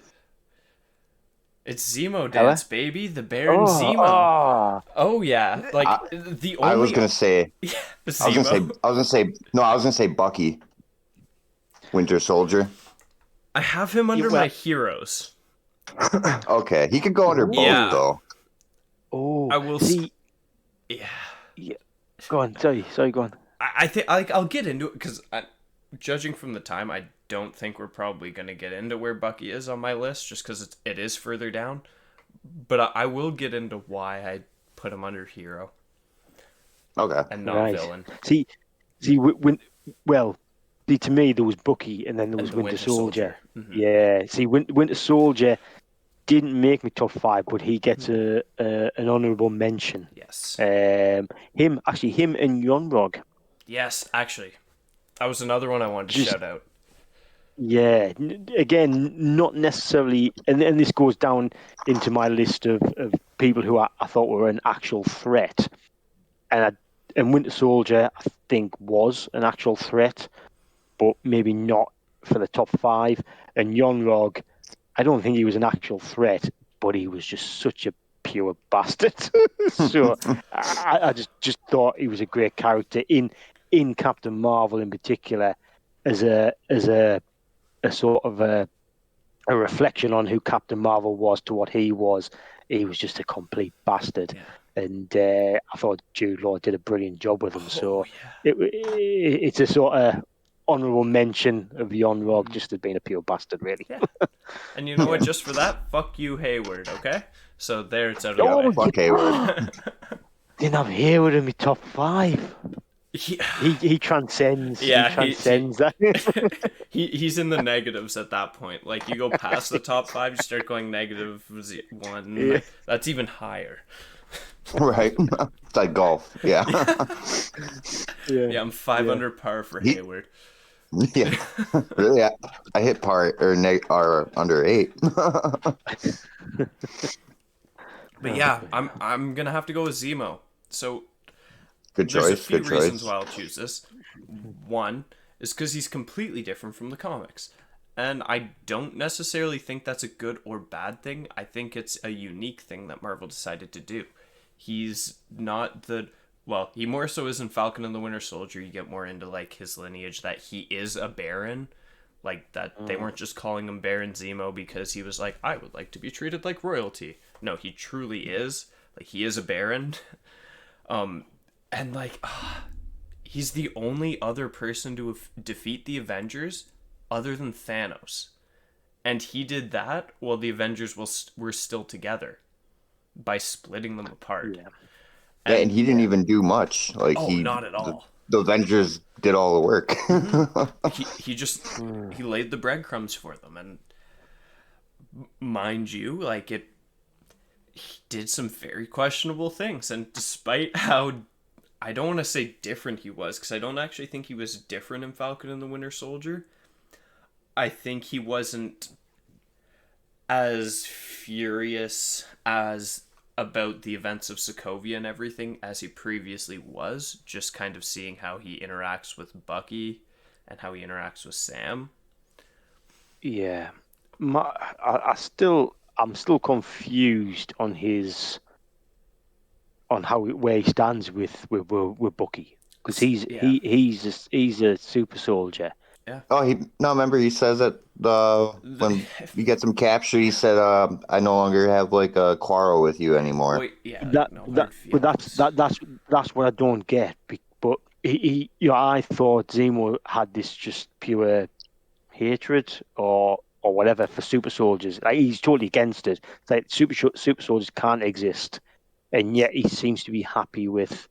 It's Zemo Dance, baby. The Baron Oh, Zemo. oh, Oh yeah, like the only. I was gonna say. Yeah, I was Zemo. gonna say. No, I was gonna say Bucky, Winter Soldier. I have him under well- my heroes. Okay, he could go under both Yeah. though. Oh, I will see. Yeah. Yeah. Go on. Sorry. Go on. I think I'll get into it because judging from the time, I don't think we're probably gonna get into where Bucky is on my list, just because it is further down. But I will get into why I put him under hero Okay. and not Right. villain. See, well, see, to me there was Bucky, and then there was And the Winter Soldier. Mhm. Yeah. See, Winter Soldier didn't make me top 5, but he gets an honourable mention. Yes. Him and Yonrog. Yes, actually, that was another one I wanted to Just shout out. Yeah, again, not necessarily, and this goes down into my list of people who I thought were an actual threat, and Winter Soldier I think was an actual threat, but maybe not for the top 5. And Yonrog, I don't think he was an actual threat, but he was just such a pure bastard. So I just thought he was a great character in Captain Marvel in particular, as a sort of a reflection on who Captain Marvel was to what he was. He was just a complete bastard. Yeah. And I thought Jude Law did a brilliant job with him. So yeah. it's a sort of honourable mention of Yonrog just as being a pure bastard, really. Yeah. And you know what? Just for that, fuck you, Hayward. Okay. So there, it's out of the Oh, way. Fuck Hayward. Didn't have Hayward in my top 5. Yeah. He transcends. Yeah, he transcends that. He's in the negatives at that point. Like you go past the top 5, you start going -1. Yeah. That's even higher. Right. It's like golf. Yeah. Yeah, I'm 5 under par for Hayward. Yeah. Yeah. I hit par or under 8. But yeah, I'm gonna have to go with Zemo. So Good there's a choice. few Good reasons choice. why I'll choose this. One is because he's completely different from the comics. And I don't necessarily think that's a good or bad thing. I think it's a unique thing that Marvel decided to do. He's not he more so is in Falcon and the Winter Soldier. You get more into like his lineage that he is a Baron. Like that they weren't just calling him Baron Zemo because he was like, I would like to be treated like royalty. No, he truly is. Like he is a Baron. And like he's the only other person to defeat the Avengers other than Thanos. And he did that while the Avengers were still together by splitting them apart. Yeah. And he didn't even do much. Like not at all. The Avengers did all the work. He just he laid the breadcrumbs for them, and mind you, like he did some very questionable things. And despite how I don't want to say different he was, because I don't actually think he was different in Falcon and the Winter Soldier. I think he wasn't as furious as about the events of Sokovia and everything as he previously was, just kind of seeing how he interacts with Bucky and how he interacts with Sam. Yeah, I'm still confused on where he stands with Bucky, because he's a super soldier. Yeah. Oh, remember he says that when he gets him captured, he said, "I no longer have like a quarrel with you anymore." Wait, yeah. But That's what I don't get. But he I thought Zemo had this just pure hatred or whatever for super soldiers. Like he's totally against it. It's like super soldiers can't exist, and yet he seems to be happy with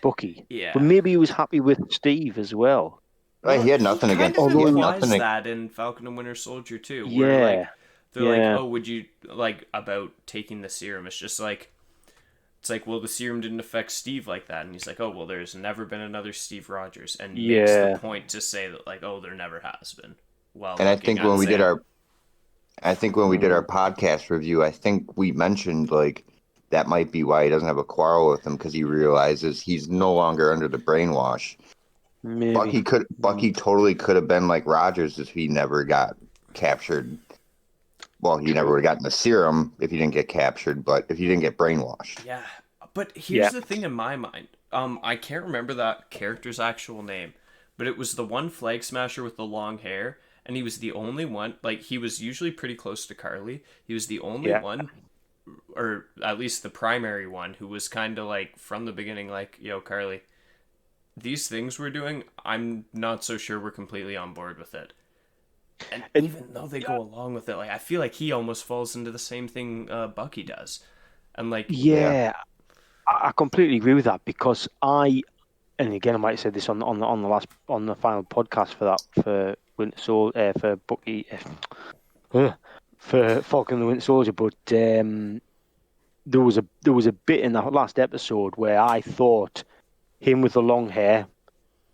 Bucky. Yeah. But maybe he was happy with Steve as well. Right, he had nothing against. He He had implies nothing. that in Falcon and Winter Soldier too. Yeah. Where like they're Yeah. like, oh, would you like about taking the serum? It's just like it's like, well, the serum didn't affect Steve like that, and he's like, oh, well, there's never been another Steve Rogers, and makes the point to say that like, oh, there never has been. Well, And I think when we did our podcast review, I think we mentioned like that might be why he doesn't have a quarrel with him, because he realizes he's no longer under the brainwash. Maybe. Bucky totally could have been like Rogers if he never got captured. Well, he never would have gotten the serum if he didn't get captured, but if he didn't get brainwashed. Yeah, but here's the thing in my mind. I can't remember that character's actual name, but it was the one flag smasher with the long hair, and he was the only one. Like, he was usually pretty close to Carly. He was the only Yeah. one, or at least the primary one, who was kind of like from the beginning, like, yo, Carly, these things we're doing, I'm not so sure we're completely on board with it. And even though they go along with it, like, I feel like he almost falls into the same thing Bucky does. And like, Yeah, I completely agree with that because and again, I might have said this on the final podcast for Winter Soldier for Bucky for Falcon and the Winter Soldier, but there was a bit in that last episode where I thought him with the long hair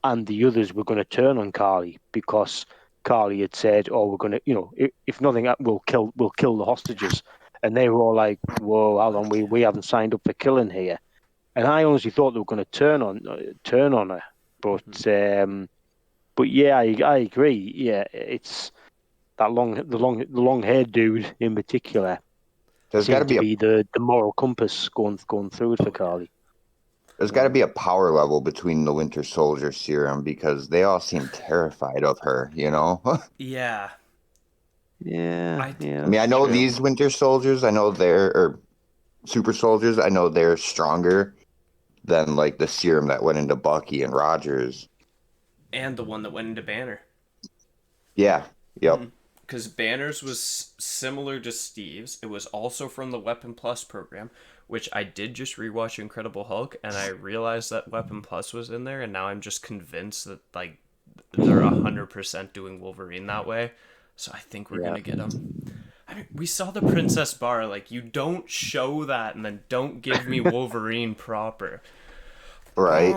and the others were going to turn on Carly because Carly had said, "Oh, we're going to, if nothing, we'll kill the hostages," and they were all like, "Whoa, how long we haven't signed up for killing here." And I honestly thought they were going to turn on her, but yeah, I agree. Yeah, it's that the long haired dude in particular There's got to seemed to be a be the moral compass going through it for Carly. there's got to be a power level between the Winter Soldier serum because they all seem terrified of her, you know? yeah, Yeah, I yeah. I mean, I that's know true. these Winter Soldiers, I know or super soldiers, I know they're stronger than like the serum that went into Bucky and Rogers. and the one that went into Banner. Yeah. Yep. Because Banner's was similar to Steve's. It was also from the Weapon Plus program, which I did just rewatch Incredible Hulk, and I realized that Weapon Plus was in there, and now I'm just convinced that like they're 100% doing Wolverine that way. So I think we're gonna get him. I mean, we saw the Princess Bar. Like, you don't show that and then don't give me Wolverine proper. Right.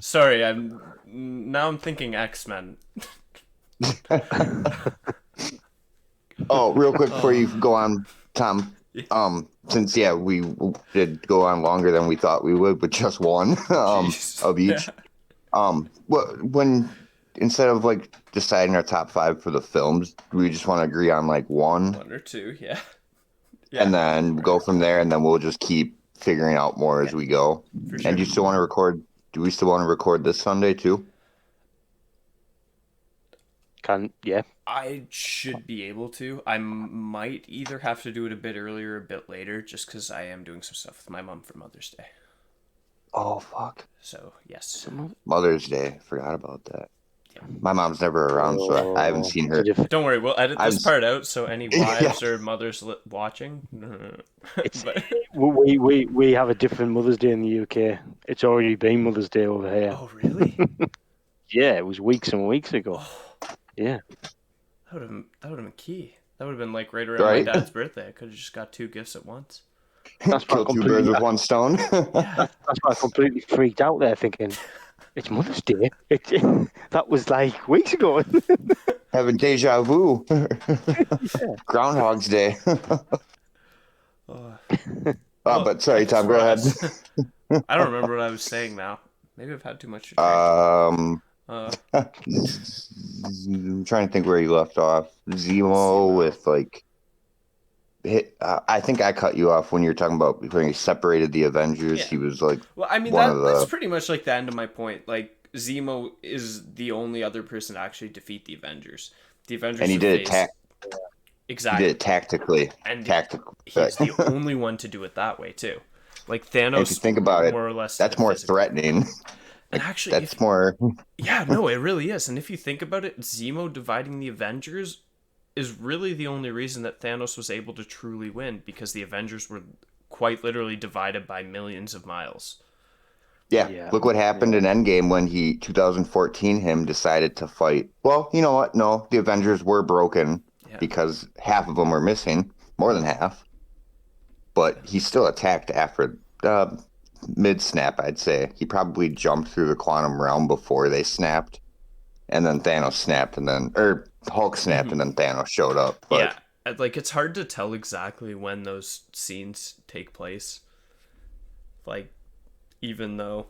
Sorry, I'm thinking X-Men. Oh, real quick before you go on, Tom. Since we did go on longer than we thought we would with just one Jeez. of each. When instead of like deciding our top 5 for the films, we just want to agree on like one, One or two, yeah. and then go from there, and then we'll just keep figuring out more as we go. For sure. And you still want to record? Do we still want to record this Sunday too? Yeah. I should be able to. I might either have to do it a bit earlier or a bit later, just because I am doing some stuff with my mom for Mother's Day. Oh fuck! So yes, Mother's Day. Forgot about that. My mom's never around, so I haven't seen her. don't worry. We'll edit this part out, so any wives or mothers watching. But... we have a different Mother's Day in the UK. It's already been Mother's Day over here. Oh really? Yeah, it was weeks and weeks ago. Yeah. That would have been key. That would have been like right around my dad's birthday. I could have just got 2 gifts at once. That's kill 2 birds with 1 stone. That's why I completely freaked out there, thinking it's Mother's Day. That was like weeks ago. Having deja vu. Groundhog's Day. But sorry, Tom, go ahead. I don't remember what I was saying now. Maybe I've had too much to drink. I'm trying to think where you left off. Zemo with like I think I cut you off when you were talking about when he separated the Avengers. Yeah. He was like, well, I mean, that's pretty much like the end of my point. Like, Zemo is the only other person to actually defeat the Avengers. The Avengers, and he did it exactly. He did it tactically. And he's the only one to do it that way too. Like Thanos, and if you think about more it, or less, that's more threatening. And actually, that's more. Yeah, no, it really is. And if you think about it, Zemo dividing the Avengers is really the only reason that Thanos was able to truly win, because the Avengers were quite literally divided by millions of miles. Yeah. Look what happened in Endgame when 2014 him decided to fight. Well, you know what? No, the Avengers were broken because half of them were missing, more than half. But he still attacked after mid-snap, I'd say. He probably jumped through the quantum realm before they snapped. And then Thanos snapped, Hulk snapped, and then Thanos showed up. But... yeah, like, it's hard to tell exactly when those scenes take place. Like, even though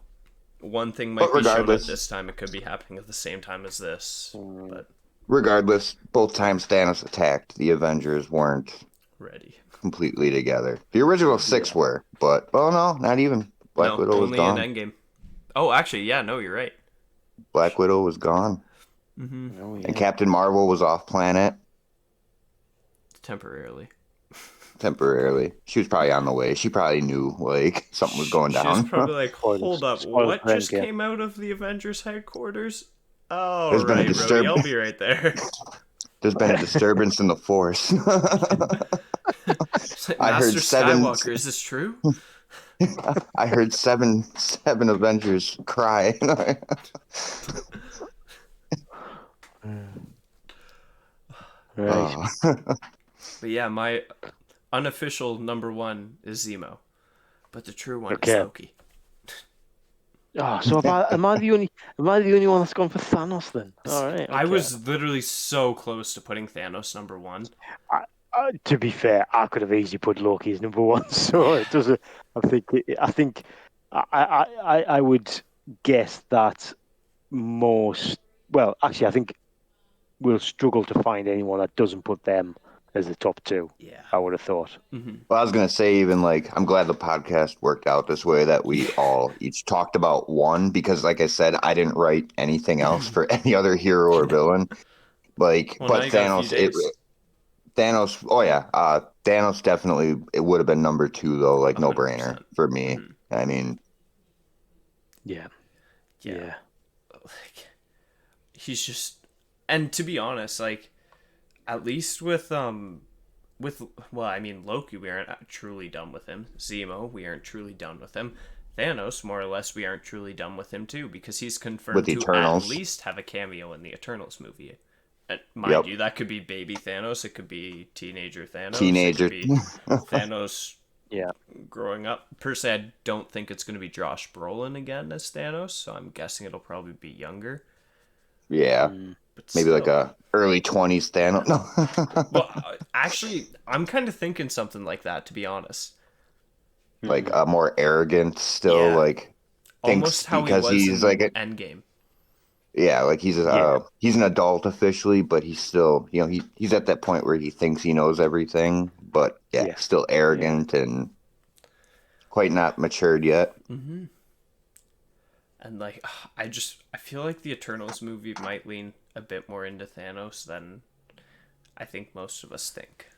one thing might be shown at this time, it could be happening at the same time as this. But regardless, both times Thanos attacked, the Avengers weren't ready completely together. The original 6 were, but, well, no, not even. Black Widow was gone. Only in Endgame. Oh, actually, yeah, no, you're right. Black Widow was gone. Mm-hmm. Oh, yeah. And Captain Marvel was off planet Temporarily. temporarily. She was probably on the way. She probably knew like something was going She was down. probably like, Spoilers. hold up, Spoilers what for just Endgame. came out of the Avengers headquarters? Oh, There's been a right, Rhodey, I'll be right there. There's been a disturbance in the Force. It's like, I heard Master Skywalker, is this true? I heard seven Avengers cry. Right. Oh. But yeah, my unofficial number one is Zemo. But the true one is Okay. Loki. Oh, so am I the only one that's gone for Thanos then? All right. I okay. was literally so close to putting Thanos number one. To be fair, I could have easily put Loki as number one. So it doesn't. I think I would guess that most. Well, actually, I think we'll struggle to find anyone that doesn't put them as the top two. Yeah. I would have thought. Mm-hmm. Well, I was gonna say, even like, I'm glad the podcast worked out this way, that we all each talked about one, because like I said, I didn't write anything else for any other hero or villain. Like, Well, now but you got a few days. Thanos, oh yeah, Thanos definitely, it would have been number two though, like no brainer 100%. for me. Mhm. I mean, Yeah. Yeah. Like, he's just, and to be honest, like, at least with well, I mean, Loki, we aren't truly done with him. Zemo, we aren't truly done with him. Thanos, more or less, we aren't truly done with him too, because he's confirmed With to Eternals. at least have a cameo in the Eternals movie. And mind Yep. you, that could be baby Thanos, it could be teenager Thanos, Teenager. it could be Thanos Yeah. growing up. Per se, I don't think it's going to be Josh Brolin again as Thanos, so I'm guessing it'll probably be younger. yeah, But maybe like still. a early 20s Thanos. No. Well, actually, I'm kind of thinking something like that, to be honest. Like more arrogant still, Yeah. like thinks Almost how he because was he's in like Endgame. yeah, like he's an adult officially, but he's still, he's at that point where he thinks he knows everything, but Yeah. still arrogant and quite not matured yet. Mm-hmm. And like, I feel like the Eternals movie might lean a bit more into Thanos than I think most of us think.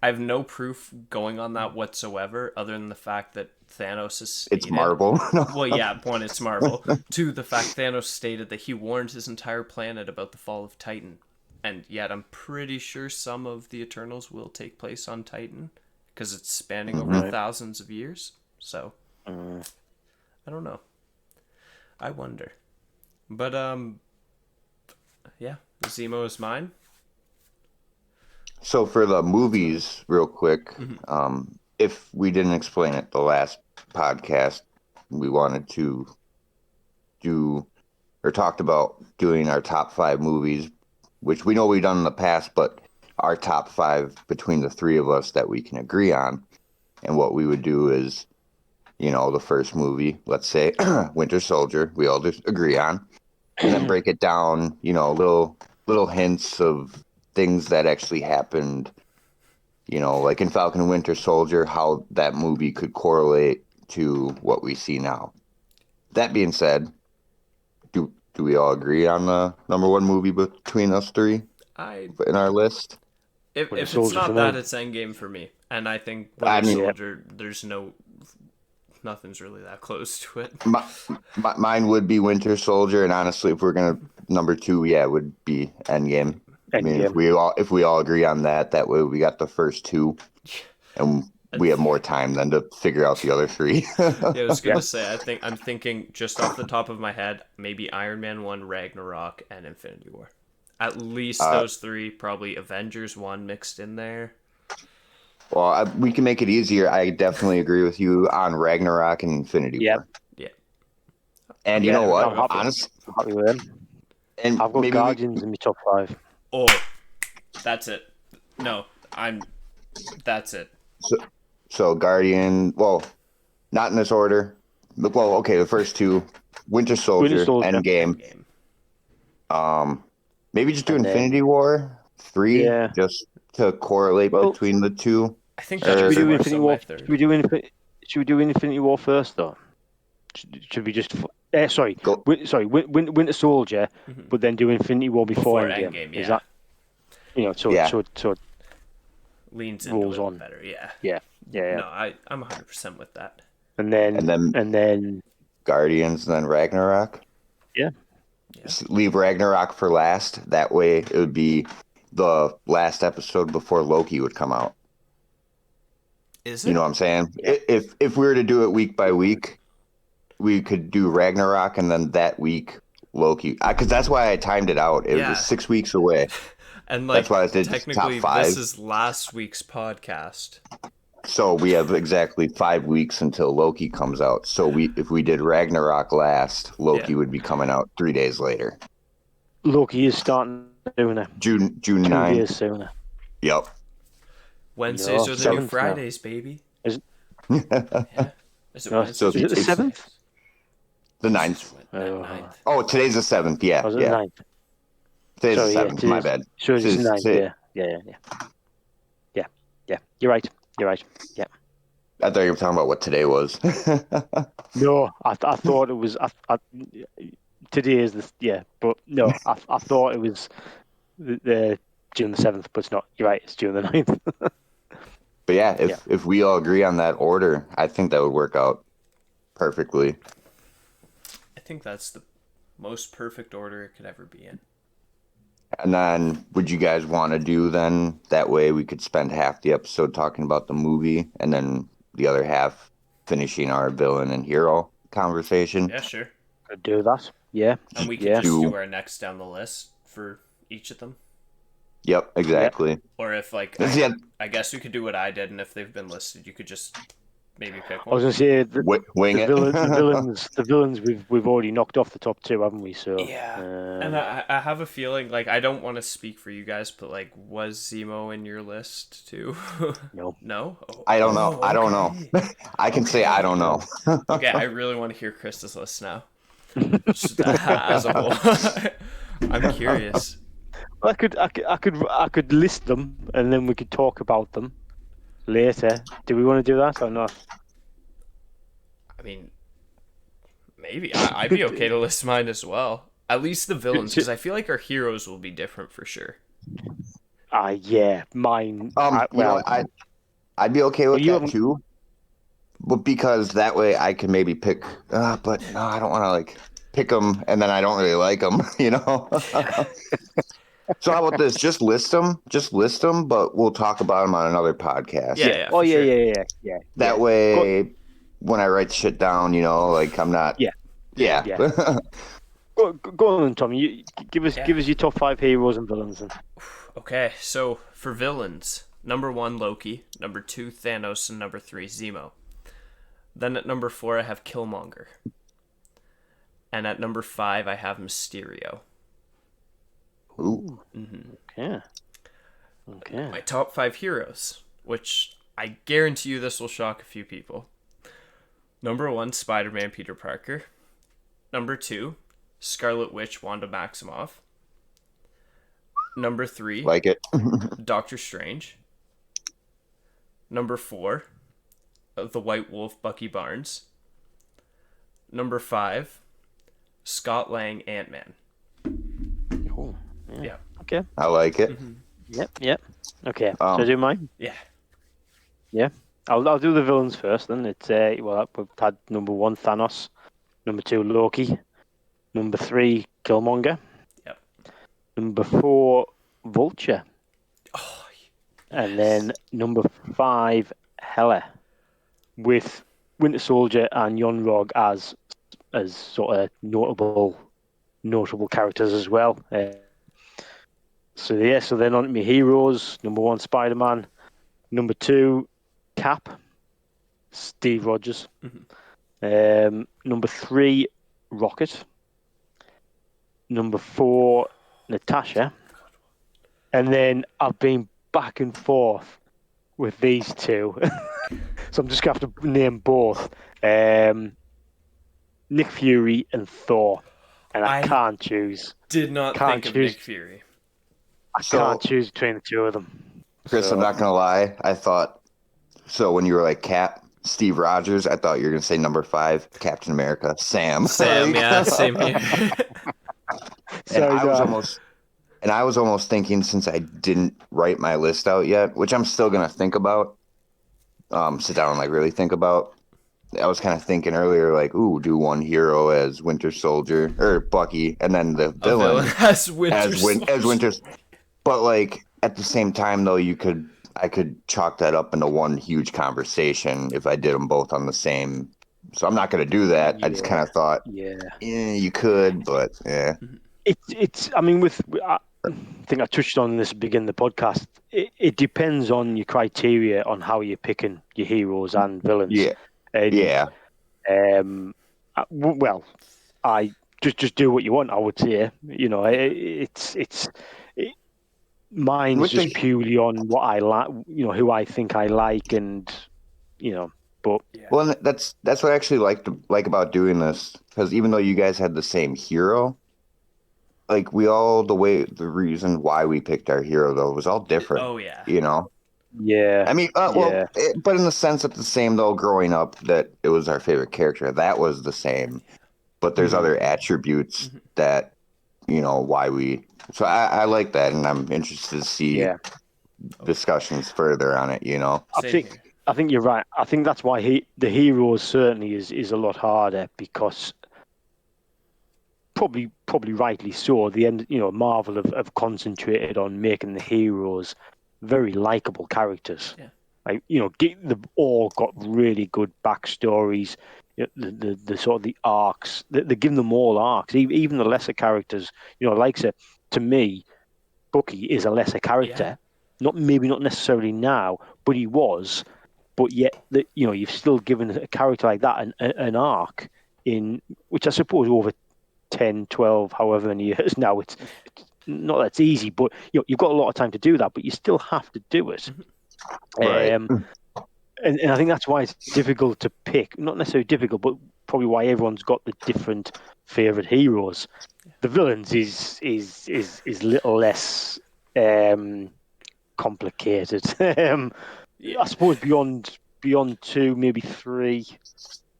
I have no proof going on that whatsoever, other than the fact that Thanos is stated. It's Marvel. Well, yeah, one, it's Marvel. Two, the fact Thanos stated that he warned his entire planet about the fall of Titan. And yet I'm pretty sure some of the Eternals will take place on Titan, because it's spanning over thousands of years. So, I don't know. I wonder. But, yeah, Zemo is mine. So for the movies, real quick, if we didn't explain it the last podcast, we wanted to do or talked about doing our top 5 movies, which we know we've done in the past, but our top 5 between the three of us that we can agree on. And what we would do is, the first movie, let's say Winter Soldier, we all just agree on, and then break it down, little hints of things that actually happened, like in Falcon and Winter Soldier, how that movie could correlate to what we see now. That being said, do we all agree on the number one movie between us three in our list? If it's Soldier not for that, me. it's Endgame for me. And I think I Winter mean, Soldier, there's nothing's really that close to it. Mine would be Winter Soldier, and honestly, if we're gonna number 2, it would be Endgame. I mean, if we all agree on that way we got the first 2, and we have more time than to figure out the other 3. Yeah, I was gonna say, I'm thinking just off the top of my head, maybe Iron Man 1, Ragnarok, and Infinity War. At least those 3, probably Avengers 1 mixed in there. Well, we can make it easier. I definitely agree with you on Ragnarok and Infinity War. Yeah. And you know what? I'm happy. Honestly, I'm happy with them. and I've got maybe Guardians in my top 5. Oh, that's it. No, that's it. So Guardian, well, not in this order. Well, okay, the first 2, Winter Soldier, Endgame. Maybe just do Infinity War 3, just to correlate between the 2. I think Should we do more Infinity so War? my third. Should we do Infinity War first, though? Should we just Go. Winter Soldier, Mhm. but then do Infinity War before Before Endgame. Endgame, Is yeah. that so Yeah. it Leans into rolls it on? better, yeah. Yeah. No, I'm 100% with that. And And then then Guardians, and then Ragnarok. yeah. Leave Ragnarok for last. That way, it would be the last episode before Loki would come out. Is You it? know what I'm saying? Yeah. If we were to do it week by week, we could do Ragnarok and then that week Loki. Because that's why I timed it out. It Yeah. was 6 weeks away. And That's why I did technically, top 5. this is last week's podcast. So we have exactly 5 weeks until Loki comes out. So if we did Ragnarok last, Loki would be coming out 3 days later. Loki is starting sooner. June 2 9th. days sooner. Yep. Wednesdays No, are the new 7th now. Fridays, baby. Is it? Yeah. Is it No, Wednesdays? is it the it's- 7th? The 9th. Ninth. Oh, today's the 7th. Yeah. Was it yeah. the 9th? Today's Sorry, the 7th. My bad. So it's the Today's- 9th, today- yeah. You're right. Yeah. I thought you were talking about what today was. No, I thought it was. Today is but no, I thought it was the June the 7th, but it's not. You're right. It's June the 9th. But yeah, if we all agree on that order, I think that would work out perfectly. I think that's the most perfect order it could ever be in. And then, would you guys want to do then? That way, we could spend half the episode talking about the movie, and then the other half finishing our villain and hero conversation. Yeah, sure. Could do that. Yeah. And we could Yeah. just do our next down the list for each of them. Yep, exactly. Or if, like, Yeah. I guess we could do what I did, and if they've been listed, you could just maybe pick I was one. gonna say Wing it. the villains we've already knocked off the top 2, haven't we? So Yeah. And I have a feeling, like, I don't want to speak for you guys, but, like, was Zemo in your list too? No. No? Oh, I don't know. oh, I don't know. okay. I can say I don't know. Okay, I really want to hear Krista's list now. Just as a whole. I'm curious. I could list them and then we could talk about them later. Do we want to do that or not? I mean, maybe. I'd be okay to list mine as well. At least the villains, because I feel like our heroes will be different for sure. Yeah, mine. I'd be okay with you that haven't- too. But because that way I can maybe pick. But no, I don't want to like pick them, and then I don't really like them. You know. So how about this? Just list them, but we'll talk about them on another podcast. Yeah. Oh for sure. yeah. That way, when I write shit down, you know, like I'm not. Yeah. Go on, Tommy. You, give us your top 5 heroes and villains. Then. Okay, so for villains, number 1, Loki. Number 2, Thanos. And number 3, Zemo. Then at number 4, I have Killmonger. And at number 5, I have Mysterio. Ooh. Okay. My top 5 heroes, which I guarantee you this will shock a few people. Number 1, Spider-Man Peter Parker. Number 2, Scarlet Witch Wanda Maximoff. Number 3, Like it. Doctor Strange. Number 4, the White Wolf Bucky Barnes. Number 5, Scott Lang Ant-Man. Oh, Yeah. Okay. I like it. Yep. Okay. Should I do mine? Yeah. Yeah. I'll do the villains first. Then it's we've had number 1 Thanos, number 2 Loki, number 3 Killmonger, Yep. number 4 Vulture, Oh, and then number 5 Hela, with Winter Soldier and Yon-Rogg as sort of notable characters as well. So then on to my heroes. Number 1 Spider-Man, number 2 Cap, Steve Rogers. Number 3 Rocket, number 4 Natasha, and then I've been back and forth with these two, so I'm just gonna have to name both. Nick Fury and Thor, and I can't choose. Did not Can't think of choose. Nick Fury. I can't choose between the two of them. Chris, So- I'm not gonna lie. I thought so when you were like Cap. Steve Rogers. I thought you were gonna say number 5, Captain America, Sam. Sam, yeah, same here. And Sorry, I was almost thinking, since I didn't write my list out yet, which I'm still gonna think about, sit down and like really think about. I was kind of thinking earlier, like, ooh, do one hero as Winter Soldier or Bucky, and then the A villain as Winter as Winter. But like at the same time, though, I could chalk that up into one huge conversation if I did them both on the same. So I'm not gonna do that. I just kind of thought, you could, but yeah. It's. I mean, I think I touched on this at the beginning of the podcast. It depends on your criteria on how you're picking your heroes and villains. Yeah. And, Yeah. Well, I just do what you want. I would say. You know, mine's just purely on what I like. You know, who I think I like, and you know. But well, that's what I actually like about doing this, because even though you guys had the same hero, like the reason why we picked our hero though was all different. Oh yeah. You know. Yeah. I mean, but in the sense that the same though, growing up, that it was our favorite character. That was the same, but there's other attributes that, why we. So I like that, and I'm interested to see discussions further on it. I think you're right. I think that's why the heroes certainly is a lot harder, because probably rightly so. The end, Marvel have concentrated on making the heroes very likable characters. Yeah. Like, they've all got really good backstories. The sort of the arcs. They're giving them all arcs. Even the lesser characters, to me, Bucky is a lesser character. Maybe not necessarily now, but he was. But yet, you've still given a character like that an arc, in which I suppose over 10, 12, however many years now, it's not that's easy, but you've got a lot of time to do that, but you still have to do it. Right. And I think that's why it's difficult to pick. Not necessarily difficult, but probably why everyone's got the different favorite heroes. The villains is a little less complicated. I suppose beyond 2, maybe 3.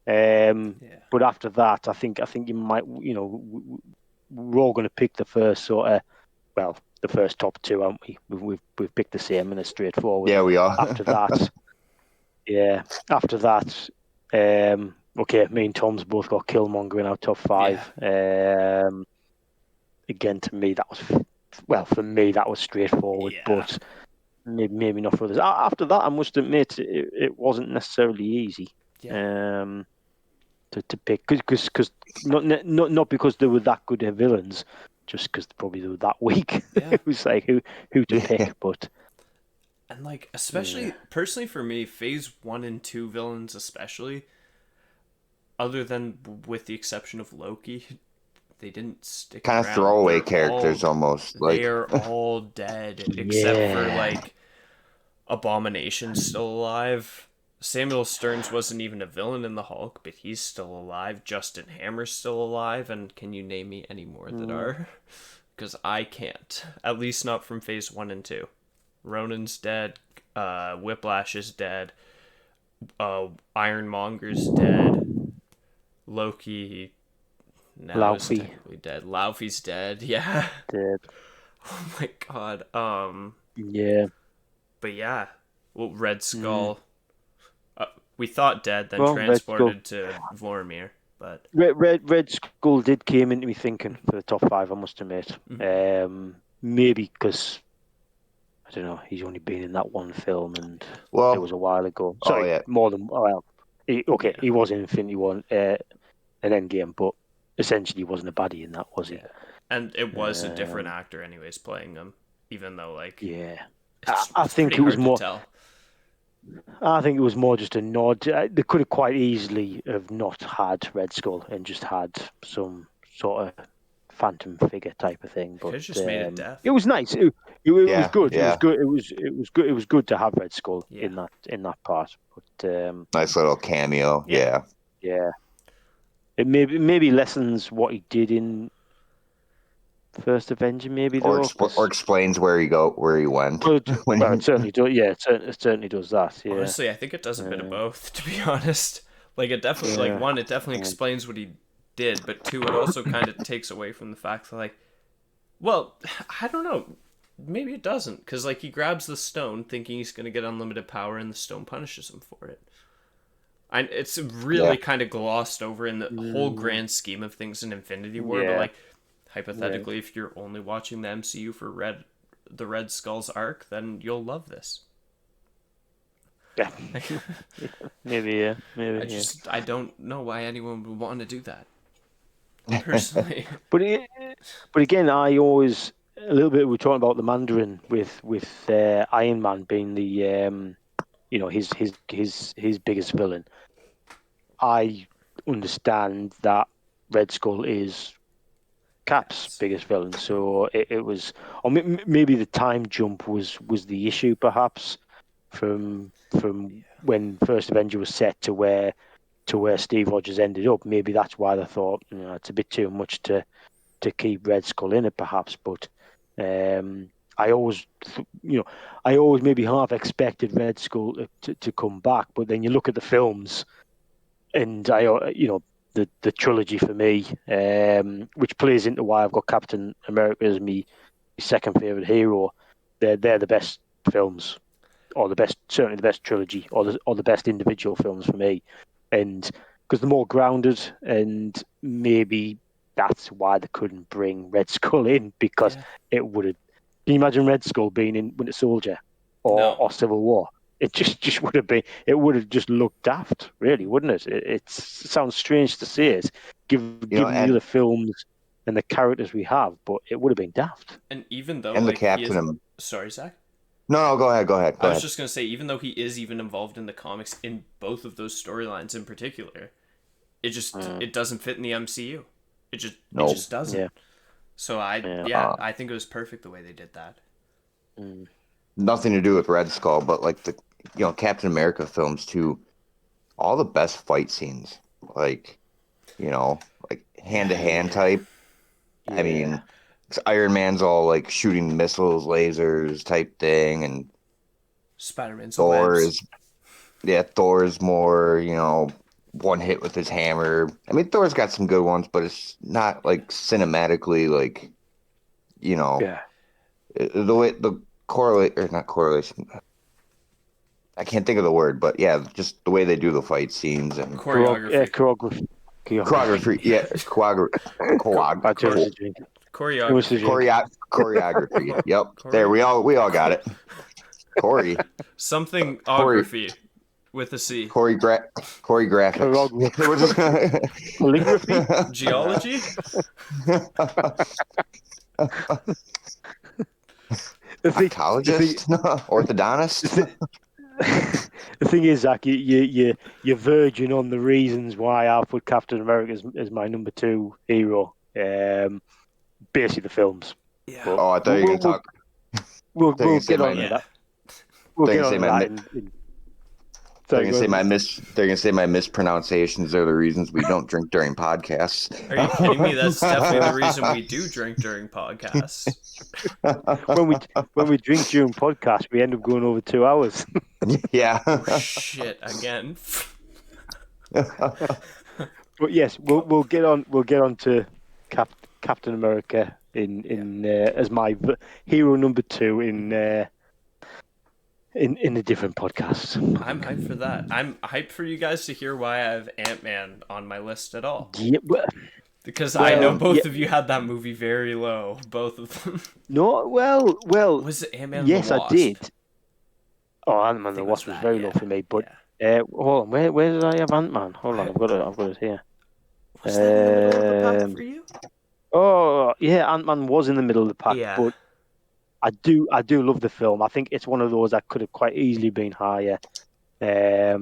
But after that, I think you might, we're all going to pick the first the first top 2, aren't we? We've picked the same, and it's straightforward. Yeah, we are. After that, okay, me and Tom's both got Killmonger in our top 5. Again, to me, for me, that was straightforward, but maybe not for others. After that, I must admit, it wasn't necessarily easy. To pick, because not because they were that good at villains, just because probably they were that weak. It was like who to pick, but and like especially personally for me, Phase 1 and 2 villains especially, other than with the exception of Loki, they didn't stick kind around. Of throwaway characters almost. They are all dead except for like Abomination's still alive. Samuel Stearns wasn't even a villain in the Hulk, but he's still alive. Justin Hammer's still alive, and can you name me any more that are? Because I can't. At least not from Phase 1 and 2. Ronan's dead. Whiplash is dead. Ironmonger's dead. Loki now is technically dead. Laufey's dead. Yeah. Dead. Oh my god. Yeah. But yeah. Well, Red Skull. We thought dead, then transported to Vormir, but Red Skull did came into me thinking for the top 5. I must admit, maybe because I don't know, he's only been in that one film, and it was a while ago. Sorry, more than he was in Infinity War, an Endgame, but essentially he wasn't a baddie in that, was he? And it was a different actor, anyways, playing him, even though I think it was more. I think it was more just a nod. They could have quite easily have not had Red Skull and just had some sort of phantom figure type of thing. But just made it deaf. It was nice. It was good. Yeah. It was good. It was good. It was good to have Red Skull in that part. But nice little cameo. Yeah. It maybe lessens what he did in First Avenger, maybe or though. or explains where he went. Well, when well, he, it certainly does. Yeah, it certainly does that. Yeah. Honestly, I think it does a bit of both, to be honest. Like, it definitely, like, one, it definitely explains what he did, but two, it also kind of takes away from the fact that, like, well, I don't know. Maybe it doesn't, because, like, he grabs the stone thinking he's going to get unlimited power, and the stone punishes him for it. And it's really kind of glossed over in the whole grand scheme of things in Infinity War, but, like, hypothetically, if you're only watching the MCU for the Red Skull's arc, then you'll love this. Yeah. Maybe. I don't know why anyone would want to do that. Personally. But again, I always a little bit. We're talking about the Mandarin with Iron Man being the his biggest villain. I understand that Red Skull is Cap's biggest villain, so it was, or maybe the time jump was the issue, perhaps from when First Avenger was set to where Steve Rogers ended up. Maybe that's why they thought it's a bit too much to keep Red Skull in it, perhaps. But I always maybe half expected Red Skull to come back, but then you look at the films, and the trilogy for me, which plays into why I've got Captain America as my second favorite hero. They're the best films, or certainly the best trilogy, or the best individual films for me, and because they're more grounded, and maybe that's why they couldn't bring Red Skull in, because it would have. Can you imagine Red Skull being in Winter Soldier or Civil War? It just would have been. It would have just looked daft, really, wouldn't it? It sounds strange to say it, given the other films and the characters we have, but it would have been daft. And even though, and like, the Captain, sorry, Zach. No, go ahead. I was just gonna say, even though he is even involved in the comics in both of those storylines in particular, it just it doesn't fit in the MCU. It just doesn't. Yeah. So I think it was perfect the way they did that. Nothing to do with Red Skull, but like the Captain America films too. All the best fight scenes, like like hand to hand type. Yeah. I mean, Iron Man's all like shooting missiles, lasers type thing, and Spider-Man's Thor's more one hit with his hammer. I mean, Thor's got some good ones, but it's not like cinematically like the way the not correlation. I can't think of the word, but yeah, just the way they do the fight scenes and choreography. Choreography. Yep. There, we all got it. Corey. Something-ography with a C. Choreographics. Calligraphy. Geology. Psychologist. Orthodontist. The thing is, Zach, you're verging on the reasons why I've put Captain America as my number 2 hero. Basically, the films. Yeah. But I thought you were going to talk. We'll get on to that. We'll get on to that. They're gonna say my mispronunciations are the reasons we don't drink during podcasts. Are you kidding me? That's definitely the reason we do drink during podcasts. when we drink during podcasts, we end up going over 2 hours. Yeah. Oh, shit, again. But yes, we'll get on to Captain America in as my hero number 2 in a different podcast. I'm hyped for that. I'm hyped for you guys to hear why I have Ant-Man on my list at all. Yeah, because I know both of you had that movie very low. Both of them. No, well. Was it Ant-Man? Yes, the Wasp? I did. Oh, Ant-Man the Wasp was very low for me. But hold on, where did I have Ant-Man? Hold on, I've got it here. Was that in the middle of the pack for you? Oh yeah, Ant-Man was in the middle of the pack, but I do love the film. I think it's one of those that could have quite easily been higher. I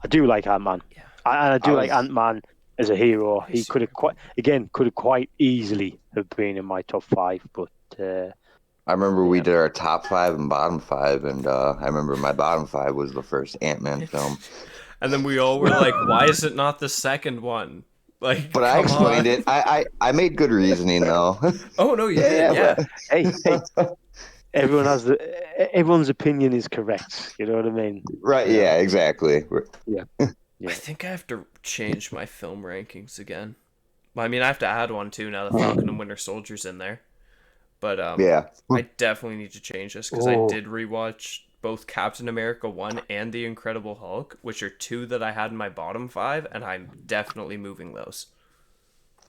do like Ant-Man. Yeah. I do like Ant-Man as a hero. He could have quite easily have been in my top 5, but I remember we did our top 5 and bottom 5, and I remember my bottom 5 was the first Ant-Man film. And then we all were like, why is it not the second one? Like, But I come explained on. it. I made good reasoning though. Oh no, you did. Yeah. but hey, everyone's opinion is correct. You know what I mean? Right? You know? Yeah, exactly. Yeah, I yeah. think I have to change my film rankings again. Well, I mean, I have to add one too now that Falcon and Winter Soldier's in there. But Yeah. I definitely need to change this because I Oh, did rewatch both Captain America 1 and The Incredible Hulk, which are two that I had in my bottom five, and I'm definitely moving those.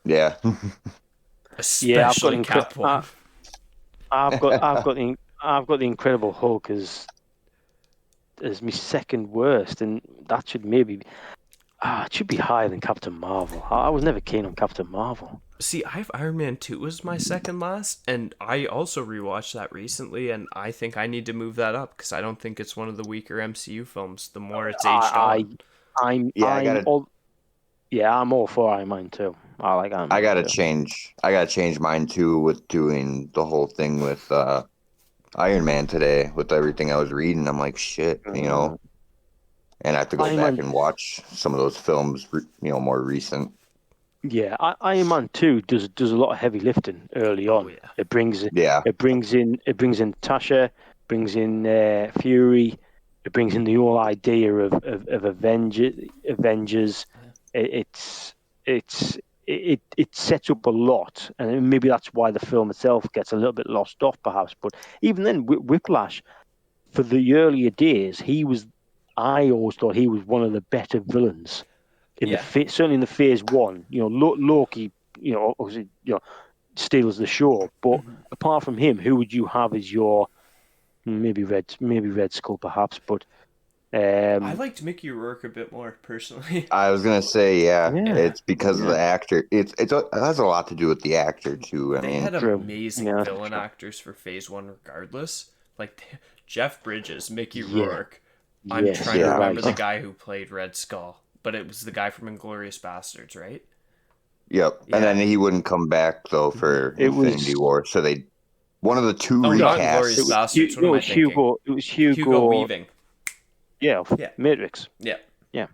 Yeah. yeah. I've got Especially Cap 1. I've got the Incredible Hulk as my second worst, and that should maybe it should be higher than Captain Marvel. I was never keen on Captain Marvel. See, I have Iron Man 2 as my second last, and I also rewatched that recently, and I think I need to move that up because I don't think it's one of the weaker MCU films the more it's aged I, on. Yeah, I'm all yeah, I'm all for Iron Man too. I like Iron I Man gotta too. change. I gotta change mine too with doing the whole thing with Iron Man today. With everything I was reading, I'm like, shit, and I have to go Iron back Man, and watch some of those films, more recent. yeah, Iron Man 2 does a lot of heavy lifting early Oh, on. yeah. Yeah, It brings in Tasha, brings in Fury, it brings in the whole idea of Avengers. It sets up a lot, and maybe that's why the film itself gets a little bit lost off, perhaps. But even then, Whiplash, for the earlier days, I always thought he was one of the better villains in Yeah. certainly in the phase one. Loki, obviously, steals the show. But apart from him, who would you have as your maybe Red Skull, perhaps? But I liked Mickey Rourke a bit more, personally. I was gonna say, yeah, yeah, it's because of the actor. It has a lot to do with the actor too. I They mean, had true. amazing Yeah, villain true. actors for phase one regardless. Like, Jeff Bridges, Mickey Yeah. Rourke. I'm Yes, trying to you're Yeah. remember right. the guy who played Red Skull, but it was the guy from Inglourious Bastards, right? Yep. And Yeah. then he wouldn't come back though for It Infinity was War, so they one of the two Oh, not it Inglourious recasts. was Bastards. What am I thinking? It was Hugo Hugo. Weaving. Yeah, Yeah. Matrix. Yeah. Yeah,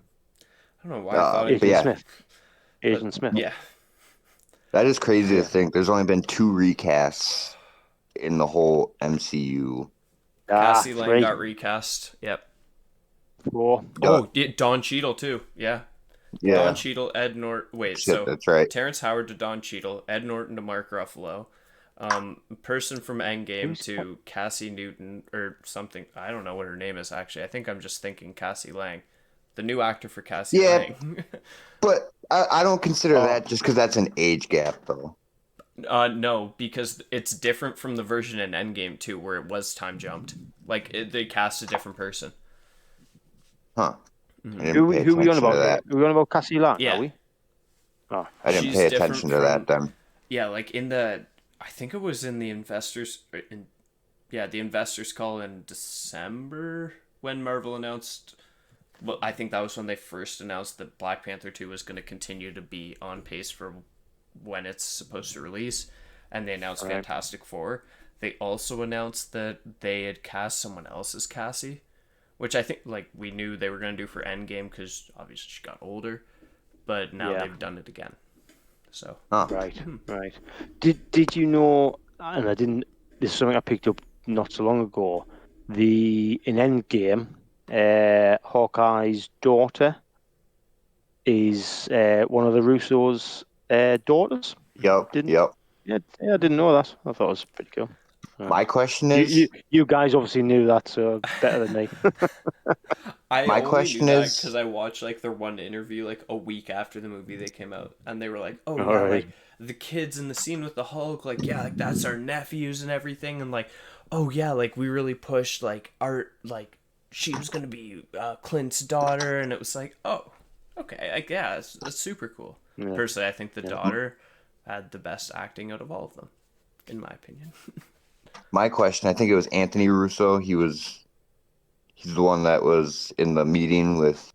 I don't know why I thought it But Agent yeah, Smith. but Agent Smith. yeah. that is crazy to Yeah. think. There's only been two recasts in the whole MCU. Cassie Lang 3, got recast. Yep. 4. Oh, Don Cheadle too. Yeah. Don Yeah. Cheadle, Ed Norton. Wait, Shit, so that's right. Terrence Howard to Don Cheadle, Ed Norton to Mark Ruffalo, person from Endgame Who's to Cassie Newton or something. I don't know what her name is actually. I think I'm just thinking Cassie Lang, the new actor for Cassie Yeah. Lang. But I don't consider Oh. that just because that's an age gap though. No, because it's different from the version in Endgame too, where it was time jumped. Like they cast a different person. Huh. I Who didn't pay who are we on attention about to here? that. Are we on about Cassie Lang? Yeah. Are we? Oh, I didn't She's pay different attention to from- that then. Yeah, like in the, I think it was in the investors, the investors call in December when Marvel announced. Well, I think that was when they first announced that Black Panther 2 was going to continue to be on pace for when it's supposed to release, and they announced Right. Fantastic Four. They also announced that they had cast someone else as Cassie, which I think like we knew they were going to do for Endgame because obviously she got older, but now Yeah. they've done it again. So right. Did you know? And I didn't. This is something I picked up not so long ago. In Endgame, Hawkeye's daughter is one of the Russo's daughters. Yep. Didn't? Yep. Yeah, I didn't know that. I thought it was pretty cool. My question You, is, you, you guys obviously knew that, so better than me. I My only question knew that is- because I watched like their one interview like a week after the movie they came out, and they were like, "Oh All yeah, right. like the kids in the scene with the Hulk, like yeah, like that's our nephews and everything, and like oh yeah, like we really pushed like art, like she was gonna be Clint's daughter, and it was like oh okay, like yeah, that's super cool. Yeah. Personally, I think the daughter had the best acting out of all of them, in my opinion. my question, I think it was Anthony Russo. He's the one that was in the meeting with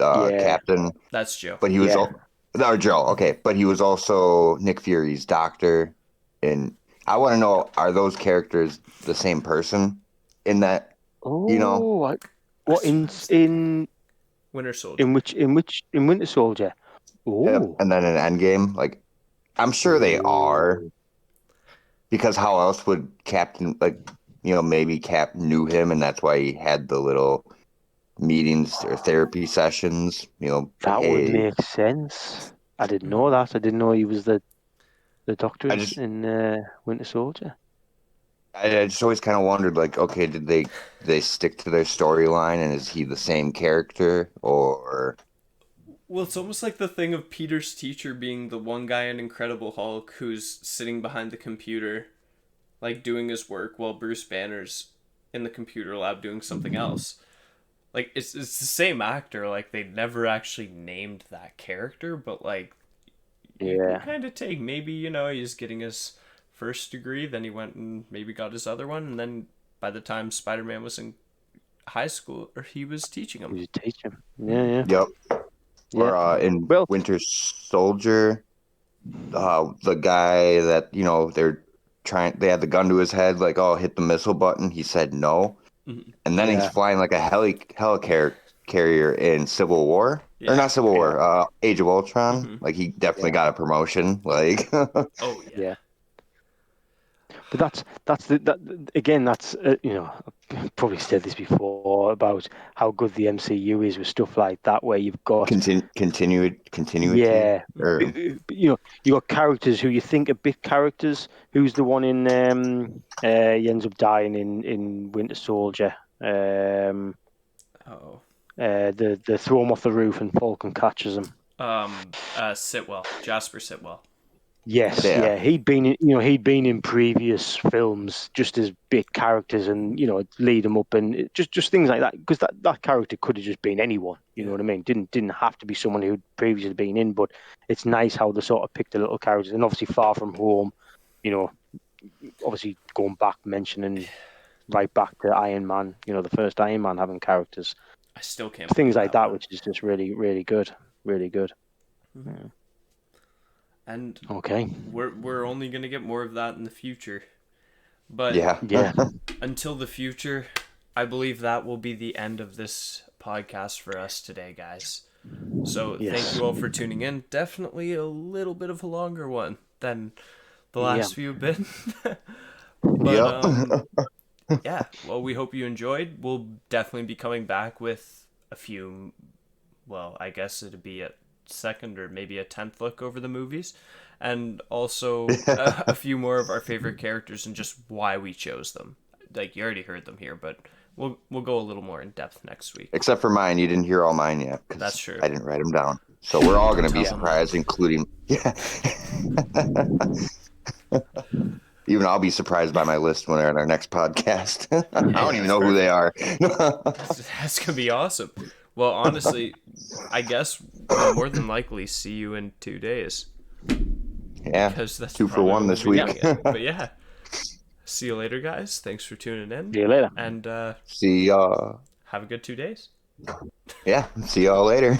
Yeah. Captain, That's Joe. but he was Yeah. or Joe. Okay, but he was also Nick Fury's doctor, and I want to know: are those characters the same person? In that, Oh, you know, what in Winter Soldier. in Winter Soldier? Oh, and then an Endgame. Like, I'm sure they are, because how else would Captain, like, maybe Cap knew him, and that's why he had the little meetings or therapy sessions. Like, That would hey, make sense. I didn't know that. I didn't know he was the doctor I just in Winter Soldier. I just always kind of wondered, like, okay, did they stick to their storyline, and is he the same character, or Well, it's almost like the thing of Peter's teacher being the one guy in Incredible Hulk who's sitting behind the computer, like doing his work, while Bruce Banner's in the computer lab doing something else. Like it's the same actor. Like they never actually named that character, but like you can Yeah, kind of take maybe he's getting his first degree, then he went and maybe got his other one, and then by the time Spider-Man was in high school, or he was teaching he him. was a teacher. Yeah, yep, yeah. or in Well, Winter Soldier, the guy that they had the gun to his head, like, oh, hit the missile button. He said no, Mhm. and then he's yeah, flying like a carrier in Civil War, or Yeah. not Civil yeah, War, Age of Ultron. Mhm. Like, he definitely yeah, got a promotion. Like, Oh yeah. yeah. But that again. That's I've probably said this before about how good the MCU is with stuff like that, where you've got continuity, yeah, or you got characters who you think are big characters. Who's the one in he ends up dying in Winter Soldier. Oh. They throw him off the roof and Falcon catches him. Sitwell, Jasper Sitwell. Yes, yeah, yeah, he'd been in previous films just as big characters, and lead him up, and just things like that. Because that character could have just been anyone. You know Yeah. what I mean? Didn't have to be someone who'd previously been in. But it's nice how they sort of picked the little characters, and obviously Far From Home. You know, obviously going back mentioning right back to Iron Man. The first Iron Man having characters, I still can't things believe like that that, one. which is just really really good, really good. Mm-hmm. Yeah. And Okay. we're only gonna get more of that in the future. But yeah. Yeah. until the future, I believe that will be the end of this podcast for us today, guys. So thank Yes. you all for tuning in. Definitely a little bit of a longer one than the Yeah. last few have been. But Yep. yeah, well, we hope you enjoyed. We'll definitely be coming back with a few, well, I guess it'd be a second or maybe a 10th look over the movies, and also a few more of our favorite characters and just why we chose them. Like you already heard them here, but we'll go a little more in depth next week. Except for mine, you didn't hear all mine yet That's because true. I didn't write them down. So we're all Don't going to tell be them that. surprised, including yeah. Even I'll be surprised by my list when we're on our next podcast. I don't even That's know who they perfect. are. That's gonna be awesome. Well, honestly, I guess we'll more than likely see you in 2 days Yeah, because that's 2 for probably 1 when we'll this be week. doing it. But yeah, see you later, guys. Thanks for tuning in, See you later. and See y'all. have a good 2 days. Yeah, see y'all later.